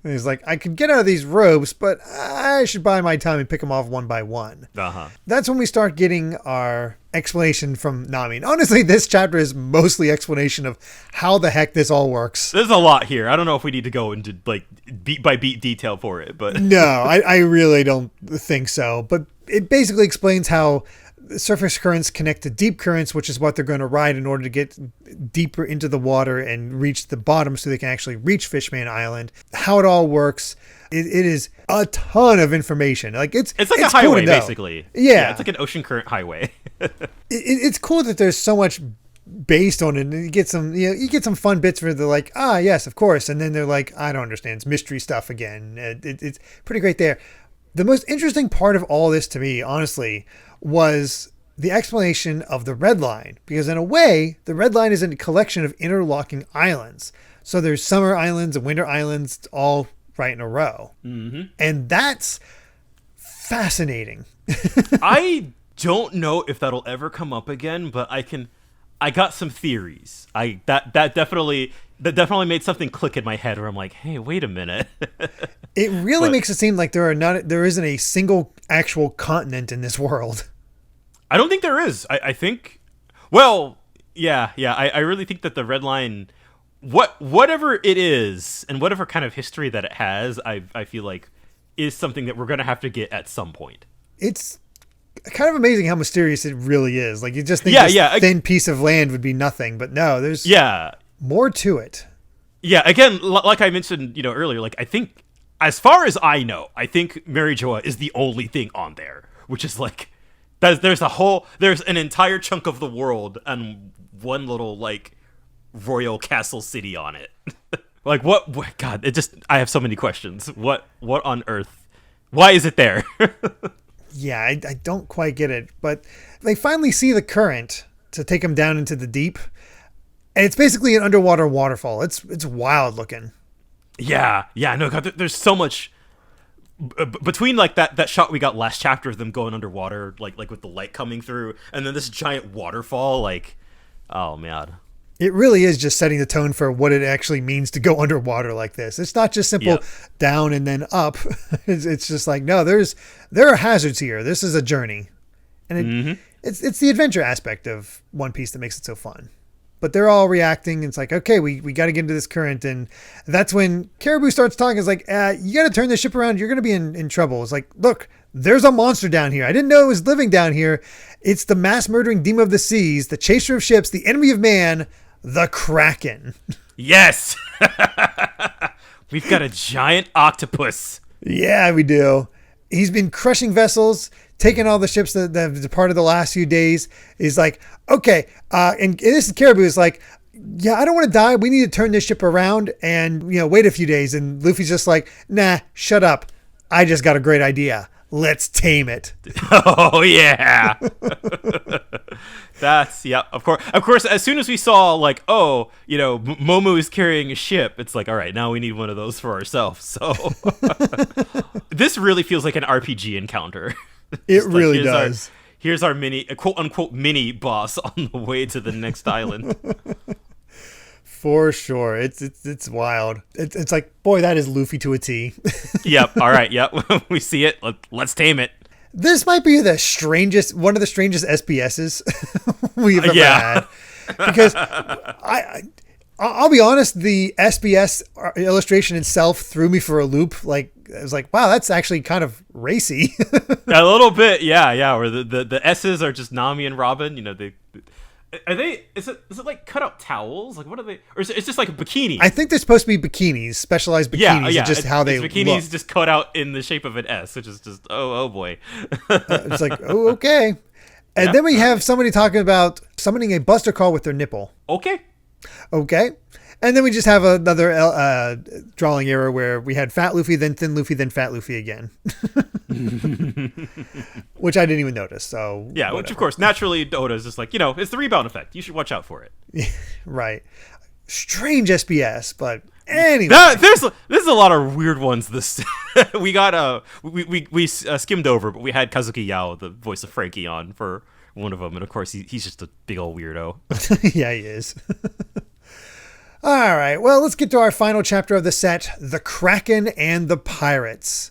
And he's like, I could get out of these ropes, but I should buy my time and pick them off one by one. Uh-huh. That's when we start getting our explanation from Nami. And honestly, this chapter is mostly explanation of how the heck this all works. There's a lot here. I don't know if we need to go into like beat by beat detail for it, but No, I really don't think so. But it basically explains how surface currents connect to deep currents, which is what they're going to ride in order to get deeper into the water and reach the bottom so they can actually reach Fishman Island. How it all works. It is a ton of information. Like it's like a cool highway, to know. basically. Yeah. It's like an ocean current highway. It's cool that there's so much based on it, and you get some fun bits where they're like, yes, of course, and then they're like, I don't understand, it's mystery stuff again. It's pretty great there. The most interesting part of all this to me, honestly, was the explanation of the red line, because in a way the red line is a collection of interlocking islands. So there's summer islands and winter islands all right in a row. And that's fascinating. I don't know if that'll ever come up again, but I got some theories. That definitely made something click in my head where I'm like, hey, wait a minute. It really makes it seem like there isn't a single actual continent in this world. I don't think there is. I think, well, yeah. I really think that the red line, whatever it is, and whatever kind of history that it has, I feel like is something that we're going to have to get at some point. It's kind of amazing how mysterious it really is. Like, you just think this thin piece of land would be nothing, but no, there's more to it. Yeah, again, like I mentioned, earlier, like I think, as far as I know, I think Mary Joa is the only thing on there, which is like, there's an entire chunk of the world and one little like royal castle city on it. Like what? God, I have so many questions. What on earth? Why is it there? Yeah, I don't quite get it, but they finally see the current to take them down into the deep, and it's basically an underwater waterfall. It's wild looking. Yeah, no, God, there's so much between like that shot we got last chapter of them going underwater, like with the light coming through, and then this giant waterfall. Like, oh man. It really is just setting the tone for what it actually means to go underwater like this. It's not just simple down and then up. It's just like, no, there are hazards here. This is a journey. And it's the adventure aspect of One Piece that makes it so fun. But they're all reacting. It's like, okay, we got to get into this current. And that's when Caribou starts talking. It's like, you got to turn this ship around. You're going to be in trouble. It's like, look, there's a monster down here. I didn't know it was living down here. It's the mass murdering demon of the seas, the chaser of ships, the enemy of man, the Kraken. Yes. We've got a giant octopus. Yeah, we do. He's been crushing vessels, taking all the ships that have departed the last few days. He's like, okay. And this is Caribou is like, yeah, I don't want to die. We need to turn this ship around and, wait a few days. And Luffy's just like, nah, shut up. I just got a great idea. Let's tame it. Oh, yeah. That's, yeah, of course. Of course, as soon as we saw, like, Momo is carrying a ship, it's like, all right, now we need one of those for ourselves. So this really feels like an RPG encounter. It really does. Here's our mini, quote unquote, mini boss on the way to the next island. For sure. It's wild. It's like, boy, that is Luffy to a T. Yep. All right. Yep. We see it. Let's tame it. This might be one of the strangest SPSs we've ever had. Because I'll be honest, the SBS illustration itself threw me for a loop. Like, I was like, wow, that's actually kind of racy. A little bit. Yeah. Where the S's are just Nami and Robin. Is it like cut out towels? Like, what are they? Or is it just like a bikini? I think they're supposed to be bikinis, specialized bikinis. Yeah. Just how they bikinis look. Just cut out in the shape of an S, which is just oh boy. It's like, oh, okay. And then we have somebody talking about summoning a Buster Call with their nipple. Okay. And then we just have another drawing error where we had Fat Luffy, then Thin Luffy, then Fat Luffy again. Which I didn't even notice. So yeah, whatever. Which of course, naturally, Oda's just like, it's the rebound effect. You should watch out for it. Right. Strange SBS, but anyway. There's a lot of weird ones. This we got we skimmed over, but we had Kazuki Yao, the voice of Frankie, on for one of them, and of course he's just a big old weirdo. Yeah, he is. All right, well, let's get to our final chapter of the set, The Kraken and the Pirates.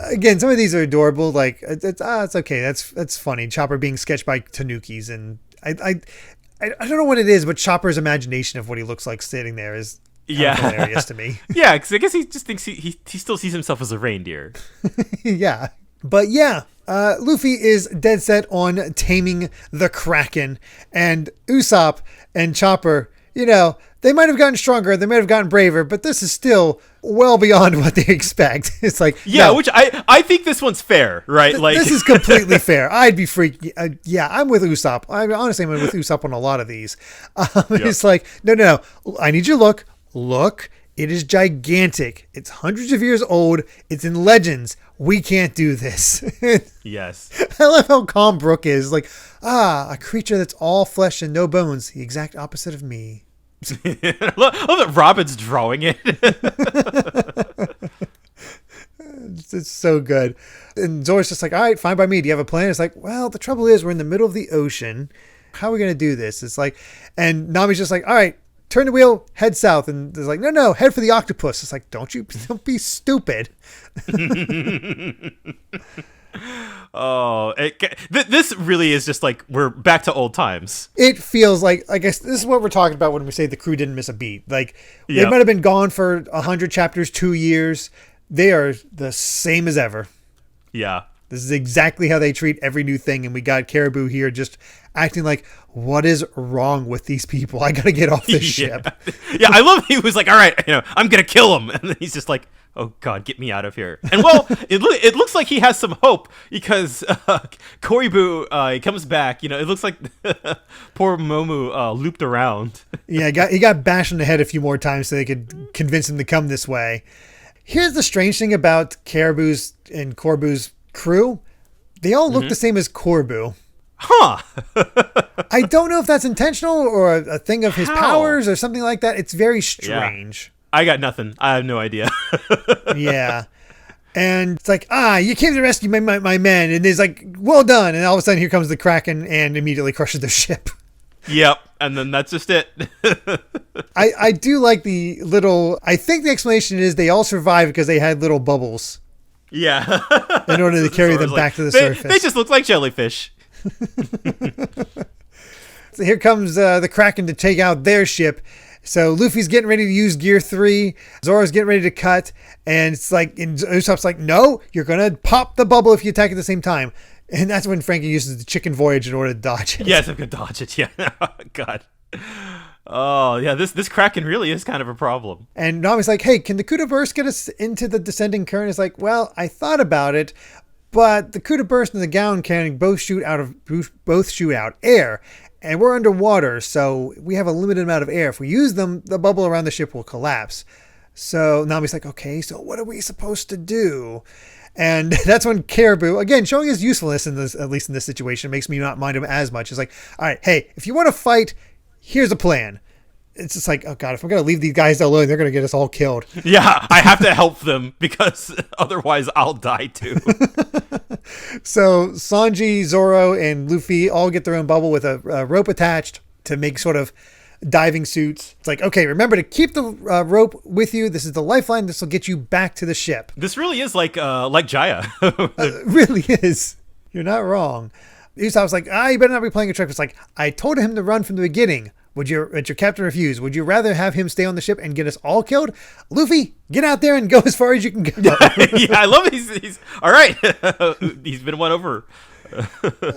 Again, some of these are adorable. Like, it's okay. That's funny. Chopper being sketched by Tanukis, and I don't know what it is, but Chopper's imagination of what he looks like sitting there is hilarious to me. Yeah, because I guess he just thinks he still sees himself as a reindeer. Yeah. But yeah, Luffy is dead set on taming the Kraken, and Usopp and Chopper, they might have gotten stronger, they might have gotten braver, but this is still well beyond what they expect. It's like, yeah, no, which I think this one's fair, right? Like, this is completely fair. I'd be freaked. Yeah, I'm with Usopp. Honestly, I'm with Usopp on a lot of these. It's like, no. I need you to look. It is gigantic. It's hundreds of years old. It's in legends. We can't do this. Yes. I love how calm Brook is. Like, a creature that's all flesh and no bones. The exact opposite of me. I love that Robin's drawing it. It's so good. And Zora's just like, all right, fine by me. Do you have a plan? It's like, well, the trouble is we're in the middle of the ocean. How are we going to do this? It's like, and Nami's just like, all right, turn the wheel, head south. And there's like, no, head for the octopus. It's like, don't be stupid. Oh, this really is just like we're back to old times. It feels like, I guess this is what we're talking about when we say the crew didn't miss a beat. Like, they might have been gone for 100 chapters, 2 years. They are the same as ever. Yeah. This is exactly how they treat every new thing. And we got Caribou here just acting like, what is wrong with these people? I got to get off this ship. Yeah, I love he was like, all right, I'm going to kill him. And then he's just like, oh, God, get me out of here. And, well, it looks like he has some hope because Koibu, he comes back. It looks like poor Momu looped around. Yeah, he got bashed in the head a few more times so they could convince him to come this way. Here's the strange thing about Caribou's and Corbu's crew. They all look the same as Corbu. Huh. I don't know if that's intentional or a thing of his powers or something like that. It's very strange. I got nothing. I have no idea. Yeah. And it's like, you came to rescue my men. And he's like, well done. And all of a sudden here comes the Kraken and immediately crushes their ship. Yep. And then that's just it. I do like the little, I think the explanation is they all survived because they had little bubbles. Yeah. In order to carry them back to the surface. They just look like jellyfish. So here comes the Kraken to take out their ship. So Luffy's getting ready to use Gear 3. Zoro's getting ready to cut. And it's like, and Usopp's like, no, you're going to pop the bubble if you attack at the same time. And that's when Frankie uses the chicken voyage in order to dodge it. Yes, I'm going to dodge it. Yeah. God. Oh, yeah, this Kraken really is kind of a problem. And Nami's like, hey, can the Kuda burst get us into the descending current? It's like, well, I thought about it, but the coup de burst and the gown cannon both shoot out air, and we're underwater, so we have a limited amount of air. If we use them, the bubble around the ship will collapse. So Nami's like, okay, so what are we supposed to do? And that's when Caribou, again, showing his usefulness in this, at least in this situation, makes me not mind him as much. It's like, all right, hey, if you want to fight, here's a plan. It's just like, oh God, if I'm going to leave these guys alone, they're going to get us all killed. Yeah, I have to help them because otherwise I'll die too. So Sanji, Zoro, and Luffy all get their own bubble with a rope attached to make sort of diving suits. It's like, okay, remember to keep the rope with you. This is the lifeline. This will get you back to the ship. This really is like Jaya. It really is. You're not wrong. Usopp's like, you better not be playing a trick. It's like, I told him to run from the beginning. But your captain refused. Would you rather have him stay on the ship and get us all killed? Luffy, get out there and go as far as you can go. Yeah, I love it. He's all right. He's been won over.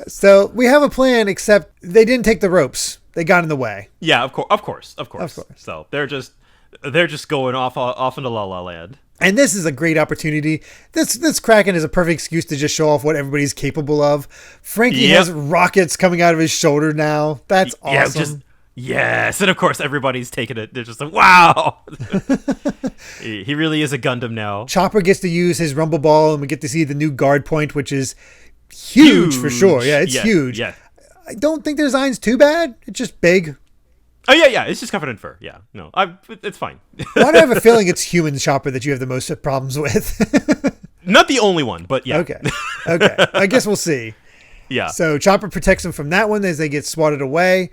So we have a plan, except they didn't take the ropes. They got in the way. Yeah, of course. So they're just going off into La La Land. And this is a great opportunity. This Kraken is a perfect excuse to just show off what everybody's capable of. Frankie has rockets coming out of his shoulder now. That's awesome. Yes, and of course everybody's taking it. They're just like, wow. He really is a Gundam now. Chopper gets to use his Rumble Ball, and we get to see the new guard point, which is huge for sure. Yeah, it's huge. Yeah. I don't think the design's too bad. It's just big. Oh, yeah. It's just covered in fur. Yeah. No, it's fine. Why do I have a feeling it's human Chopper that you have the most problems with? Not the only one, but yeah. Okay. I guess we'll see. Yeah. So Chopper protects them from that one as they get swatted away.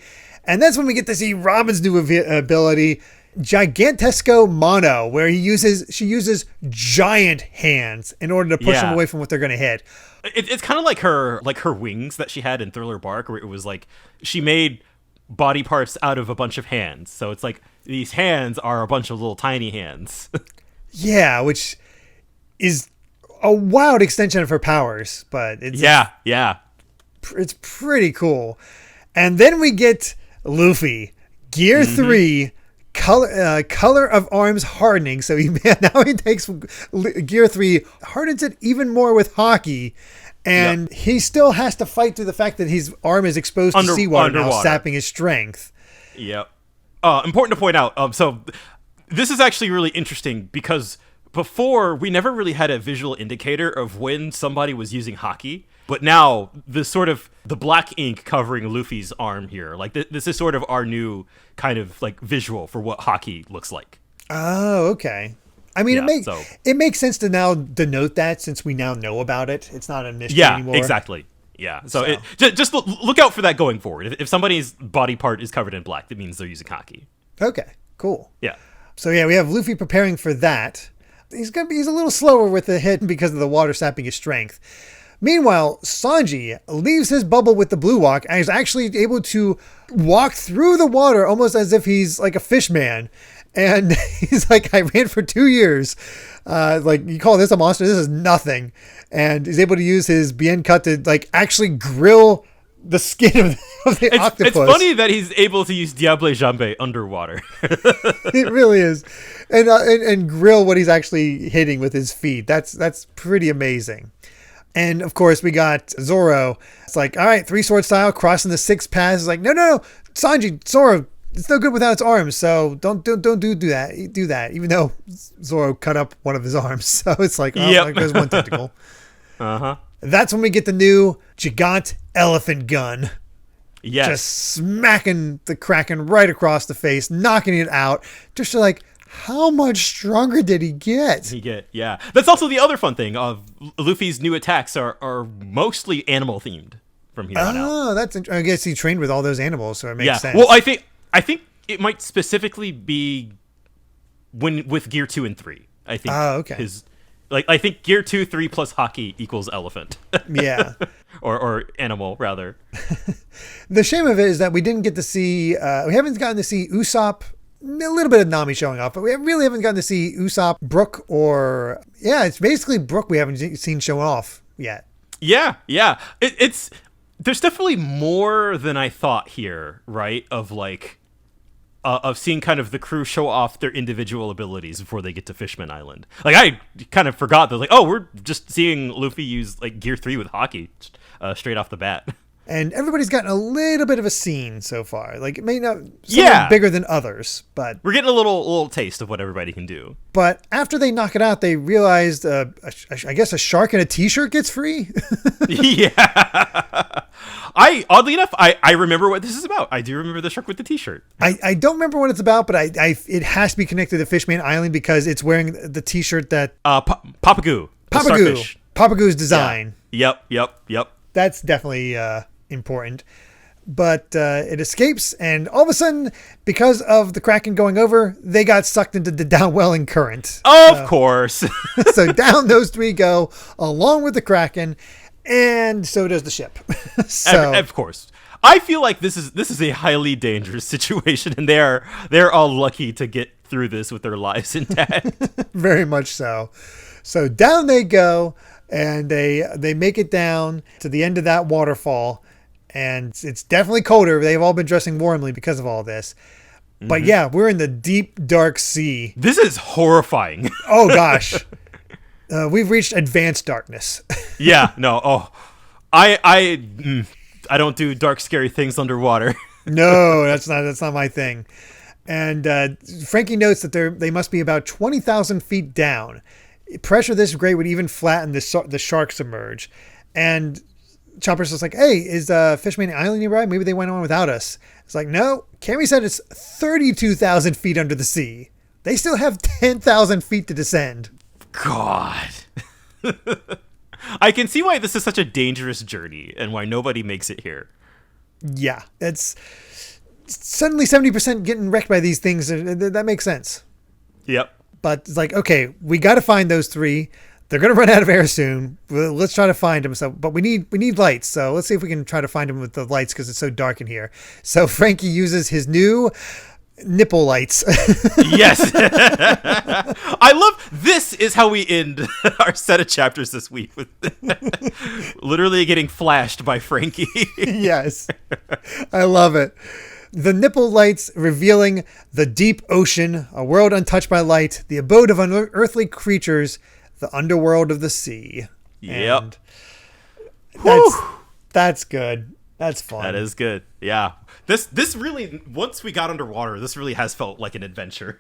And that's when we get to see Robin's new ability, Gigantesco Mono, where she uses giant hands in order to push them away from what they're going to hit. It's kind of like her wings that she had in Thriller Bark, where it was like she made body parts out of a bunch of hands. So it's like these hands are a bunch of little tiny hands. Yeah, which is a wild extension of her powers, but it's it's pretty cool. And then we get Luffy, Gear 3, color of arms hardening. So now he takes Gear 3, hardens it even more with Haki, and he still has to fight through the fact that his arm is exposed to seawater now, sapping his strength. Yep. Important to point out, so this is actually really interesting because before we never really had a visual indicator of when somebody was using Haki. But now, the black ink covering Luffy's arm here, like this is sort of our new kind of like visual for what Haki looks like. Oh, okay. I mean, it makes sense to now denote that since we now know about it. It's not a mystery anymore. Yeah, exactly. Yeah, so just look out for that going forward. If somebody's body part is covered in black, that means they're using Haki. Okay, cool. Yeah. So yeah, we have Luffy preparing for that. He's a little slower with the hit because of the water sapping his strength. Meanwhile, Sanji leaves his bubble with the blue walk and is actually able to walk through the water almost as if he's like a fish man. And he's like, I ran for 2 years. Like, you call this a monster? This is nothing. And he's able to use his Bien Cut to like actually grill the skin of the octopus. It's funny that he's able to use Diable Jambe underwater. It really is. And grill what he's actually hitting with his feet. That's pretty amazing. And of course, we got Zoro. It's like, all right, 3 sword style, crossing the 6 paths. It's like, no, Sanji, Zoro, it's no good without its arms. So don't do that. Do that. Even though Zoro cut up one of his arms, so it's like, there goes one tentacle. That's when we get the new Gigant Elephant Gun. Yes, just smacking the Kraken right across the face, knocking it out. Just like, how much stronger did he get? Yeah. That's also the other fun thing of Luffy's new attacks are mostly animal themed from here on out. Oh, I guess he trained with all those animals, so it makes sense. Well, I think it might specifically be with Gear 2 and 3. I think. Oh, okay. I think Gear 2, 3 plus Haki equals elephant. Yeah. or animal rather. The shame of it is that we didn't get to see. We haven't gotten to see Usopp. A little bit of Nami showing off, but we really haven't gotten to see Usopp, Brook, or it's basically Brook we haven't seen show off yet. Yeah. There's definitely more than I thought here, right? Of like of seeing kind of the crew show off their individual abilities before they get to Fishman Island. Like, I kind of forgot that, like, oh, we're just seeing Luffy use like Gear 3 with Haki straight off the bat. And everybody's gotten a little bit of a scene so far. Like, it may not be bigger than others, but we're getting a little taste of what everybody can do. But after they knock it out, they realized, I guess, a shark in a t-shirt gets free. Yeah. Oddly enough, I remember what this is about. I do remember the shark with the t-shirt. I don't remember what it's about, but it has to be connected to Fishman Island because it's wearing the t-shirt that Papagoo. Papagoo's design. Yeah. Yep. That's definitely important. But it escapes, and all of a sudden, because of the Kraken going over, they got sucked into the downwelling current. Of course. So down those three go, along with the Kraken, and so does the ship. So, of course. I feel like this is a highly dangerous situation, and they're all lucky to get through this with their lives intact. Very much so. So down they go, and they make it down to the end of that waterfall. And it's definitely colder. They've all been dressing warmly because of all this. But yeah, we're in the deep, dark sea. This is horrifying. Oh, gosh. We've reached advanced darkness. Yeah, no. Oh, I don't do dark, scary things underwater. No, that's not my thing. And Frankie notes that they must be about 20,000 feet down. Pressure this great would even flatten the shark submerge. And Chopper's just like, hey, is Fishman Island nearby? Maybe they went on without us. It's like, no. Cammy said it's 32,000 feet under the sea. They still have 10,000 feet to descend. God. I can see why this is such a dangerous journey and why nobody makes it here. Yeah, it's suddenly 70% getting wrecked by these things. That makes sense. Yep. But it's like, okay, we got to find those three. They're going to run out of air soon. Let's try to find them. So, but we need lights. So let's see if we can try to find them with the lights because it's so dark in here. So Frankie uses his new nipple lights. Yes. I love this is how we end our set of chapters this week with literally getting flashed by Frankie. Yes. I love it. The nipple lights revealing the deep ocean, a world untouched by light, the abode of unearthly creatures, the underworld of the sea. Yep. That's good. That's fun. That is good. Yeah. This really, once we got underwater, this really has felt like an adventure.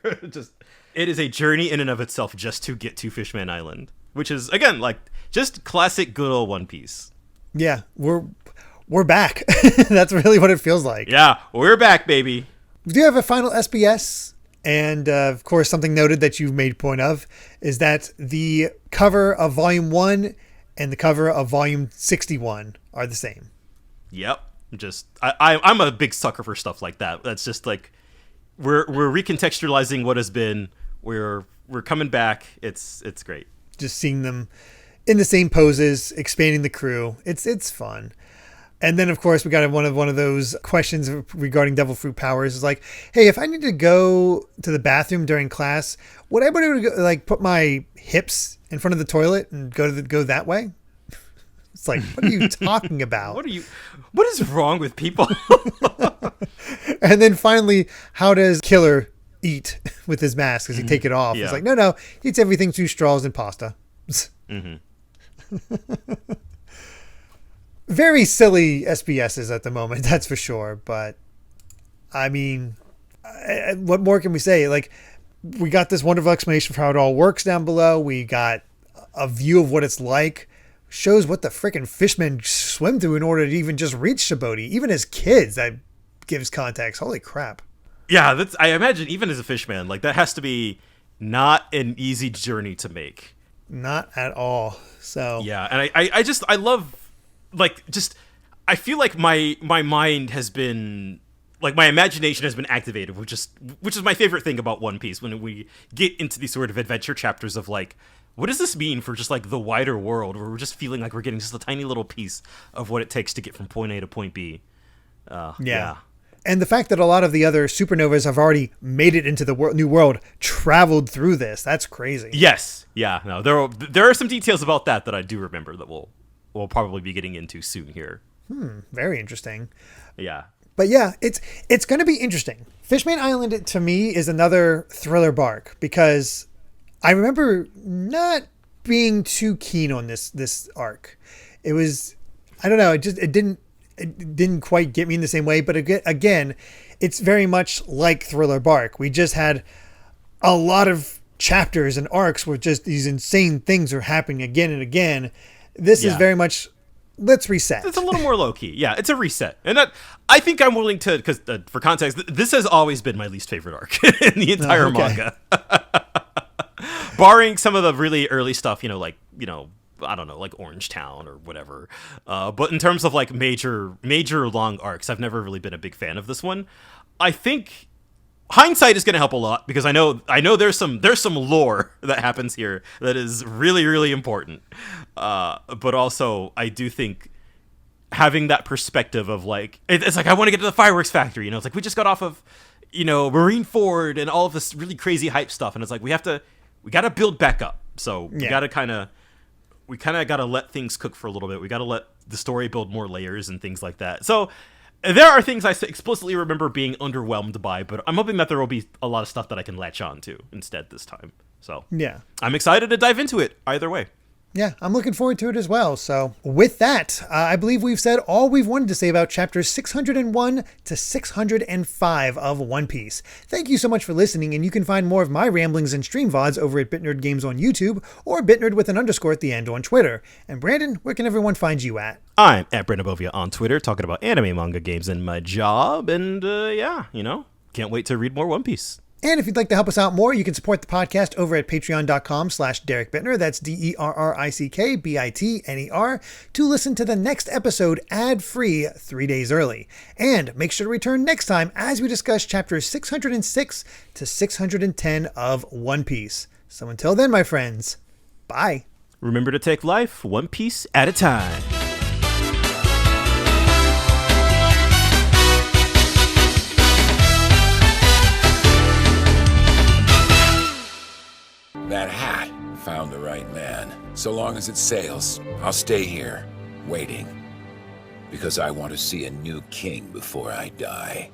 It is a journey in and of itself just to get to Fishman Island, which is, again, like just classic good old One Piece. Yeah, we're back. That's really what it feels like. Yeah, we're back, baby. We do have a final SBS. And, of course, something noted that you've made point of is that the cover of Volume 1 and the cover of Volume 61 are the same. Yep. I'm a big sucker for stuff like that. That's just like we're recontextualizing what has been. We're coming back. It's great. Just seeing them in the same poses, expanding the crew. It's fun. And then, of course, we got one of those questions regarding Devil Fruit powers. It's like, hey, if I need to go to the bathroom during class, would I be able to like put my hips in front of the toilet and go that way? It's like, what are you talking about? What is wrong with people? And then finally, how does Killer eat with his mask? Does he take it off? Yeah. It's like, no, he eats everything through straws and pasta. Mm-hmm. Very silly SBSs at the moment, that's for sure. But, I mean, what more can we say? Like, we got this wonderful explanation for how it all works down below. We got a view of what it's like. Shows what the freaking fishmen swim through in order to even just reach Djibouti. Even as kids, that gives context. Holy crap. Yeah, I imagine even as a fishman, like, that has to be not an easy journey to make. Not at all. So yeah, and I love... Like, just, I feel like my mind has been, like, my imagination has been activated, which is my favorite thing about One Piece, when we get into these sort of adventure chapters of, like, what does this mean for just, like, the wider world, where we're just feeling like we're getting just a tiny little piece of what it takes to get from point A to point B. Yeah. And the fact that a lot of the other supernovas have already made it into the new world, traveled through this, that's crazy. Yes. Yeah. No, there are some details about that I do remember that we'll probably be getting into soon here. Very interesting. Yeah. But yeah, it's going to be interesting. Fishman Island to me is another thriller bark because I remember not being too keen on this arc. It was, I don't know, it didn't quite get me in the same way. But again, it's very much like Thriller Bark. We just had a lot of chapters and arcs where just these insane things are happening again and again. This is very much, let's reset. It's a little more low key. Yeah, it's a reset. And that, I think I'm willing to, because for context, this has always been my least favorite arc in the entire manga. Barring some of the really early stuff, I don't know, like Orange Town or whatever. But in terms of like major long arcs, I've never really been a big fan of this one. I think hindsight is going to help a lot because I know there's some lore that happens here that is really, really important. But also I do think having that perspective of like, it's like, I want to get to the fireworks factory. It's like, we just got off of, Marine Ford and all of this really crazy hype stuff. And it's like, we got to build back up. So we got to kind of got to let things cook for a little bit. We got to let the story build more layers and things like that. So there are things I explicitly remember being underwhelmed by, but I'm hoping that there will be a lot of stuff that I can latch on to instead this time. So yeah, I'm excited to dive into it either way. Yeah, I'm looking forward to it as well. So with that, I believe we've said all we've wanted to say about chapters 601 to 605 of One Piece. Thank you so much for listening, and you can find more of my ramblings and stream VODs over at BitNerd Games on YouTube or BitNerd with an underscore at the end on Twitter. And Brandon, where can everyone find you at? I'm at Brandon Bovia on Twitter, talking about anime, manga, games, and my job. And can't wait to read more One Piece. And if you'd like to help us out more, you can support the podcast over at patreon.com/Derek Bittner. That's DERRICKBITNER to listen to the next episode ad-free 3 days early. And make sure to return next time as we discuss chapters 606 to 610 of One Piece. So until then, my friends, bye. Remember to take life one piece at a time. That hat found the right man. So long as it sails, I'll stay here, waiting. Because I want to see a new king before I die.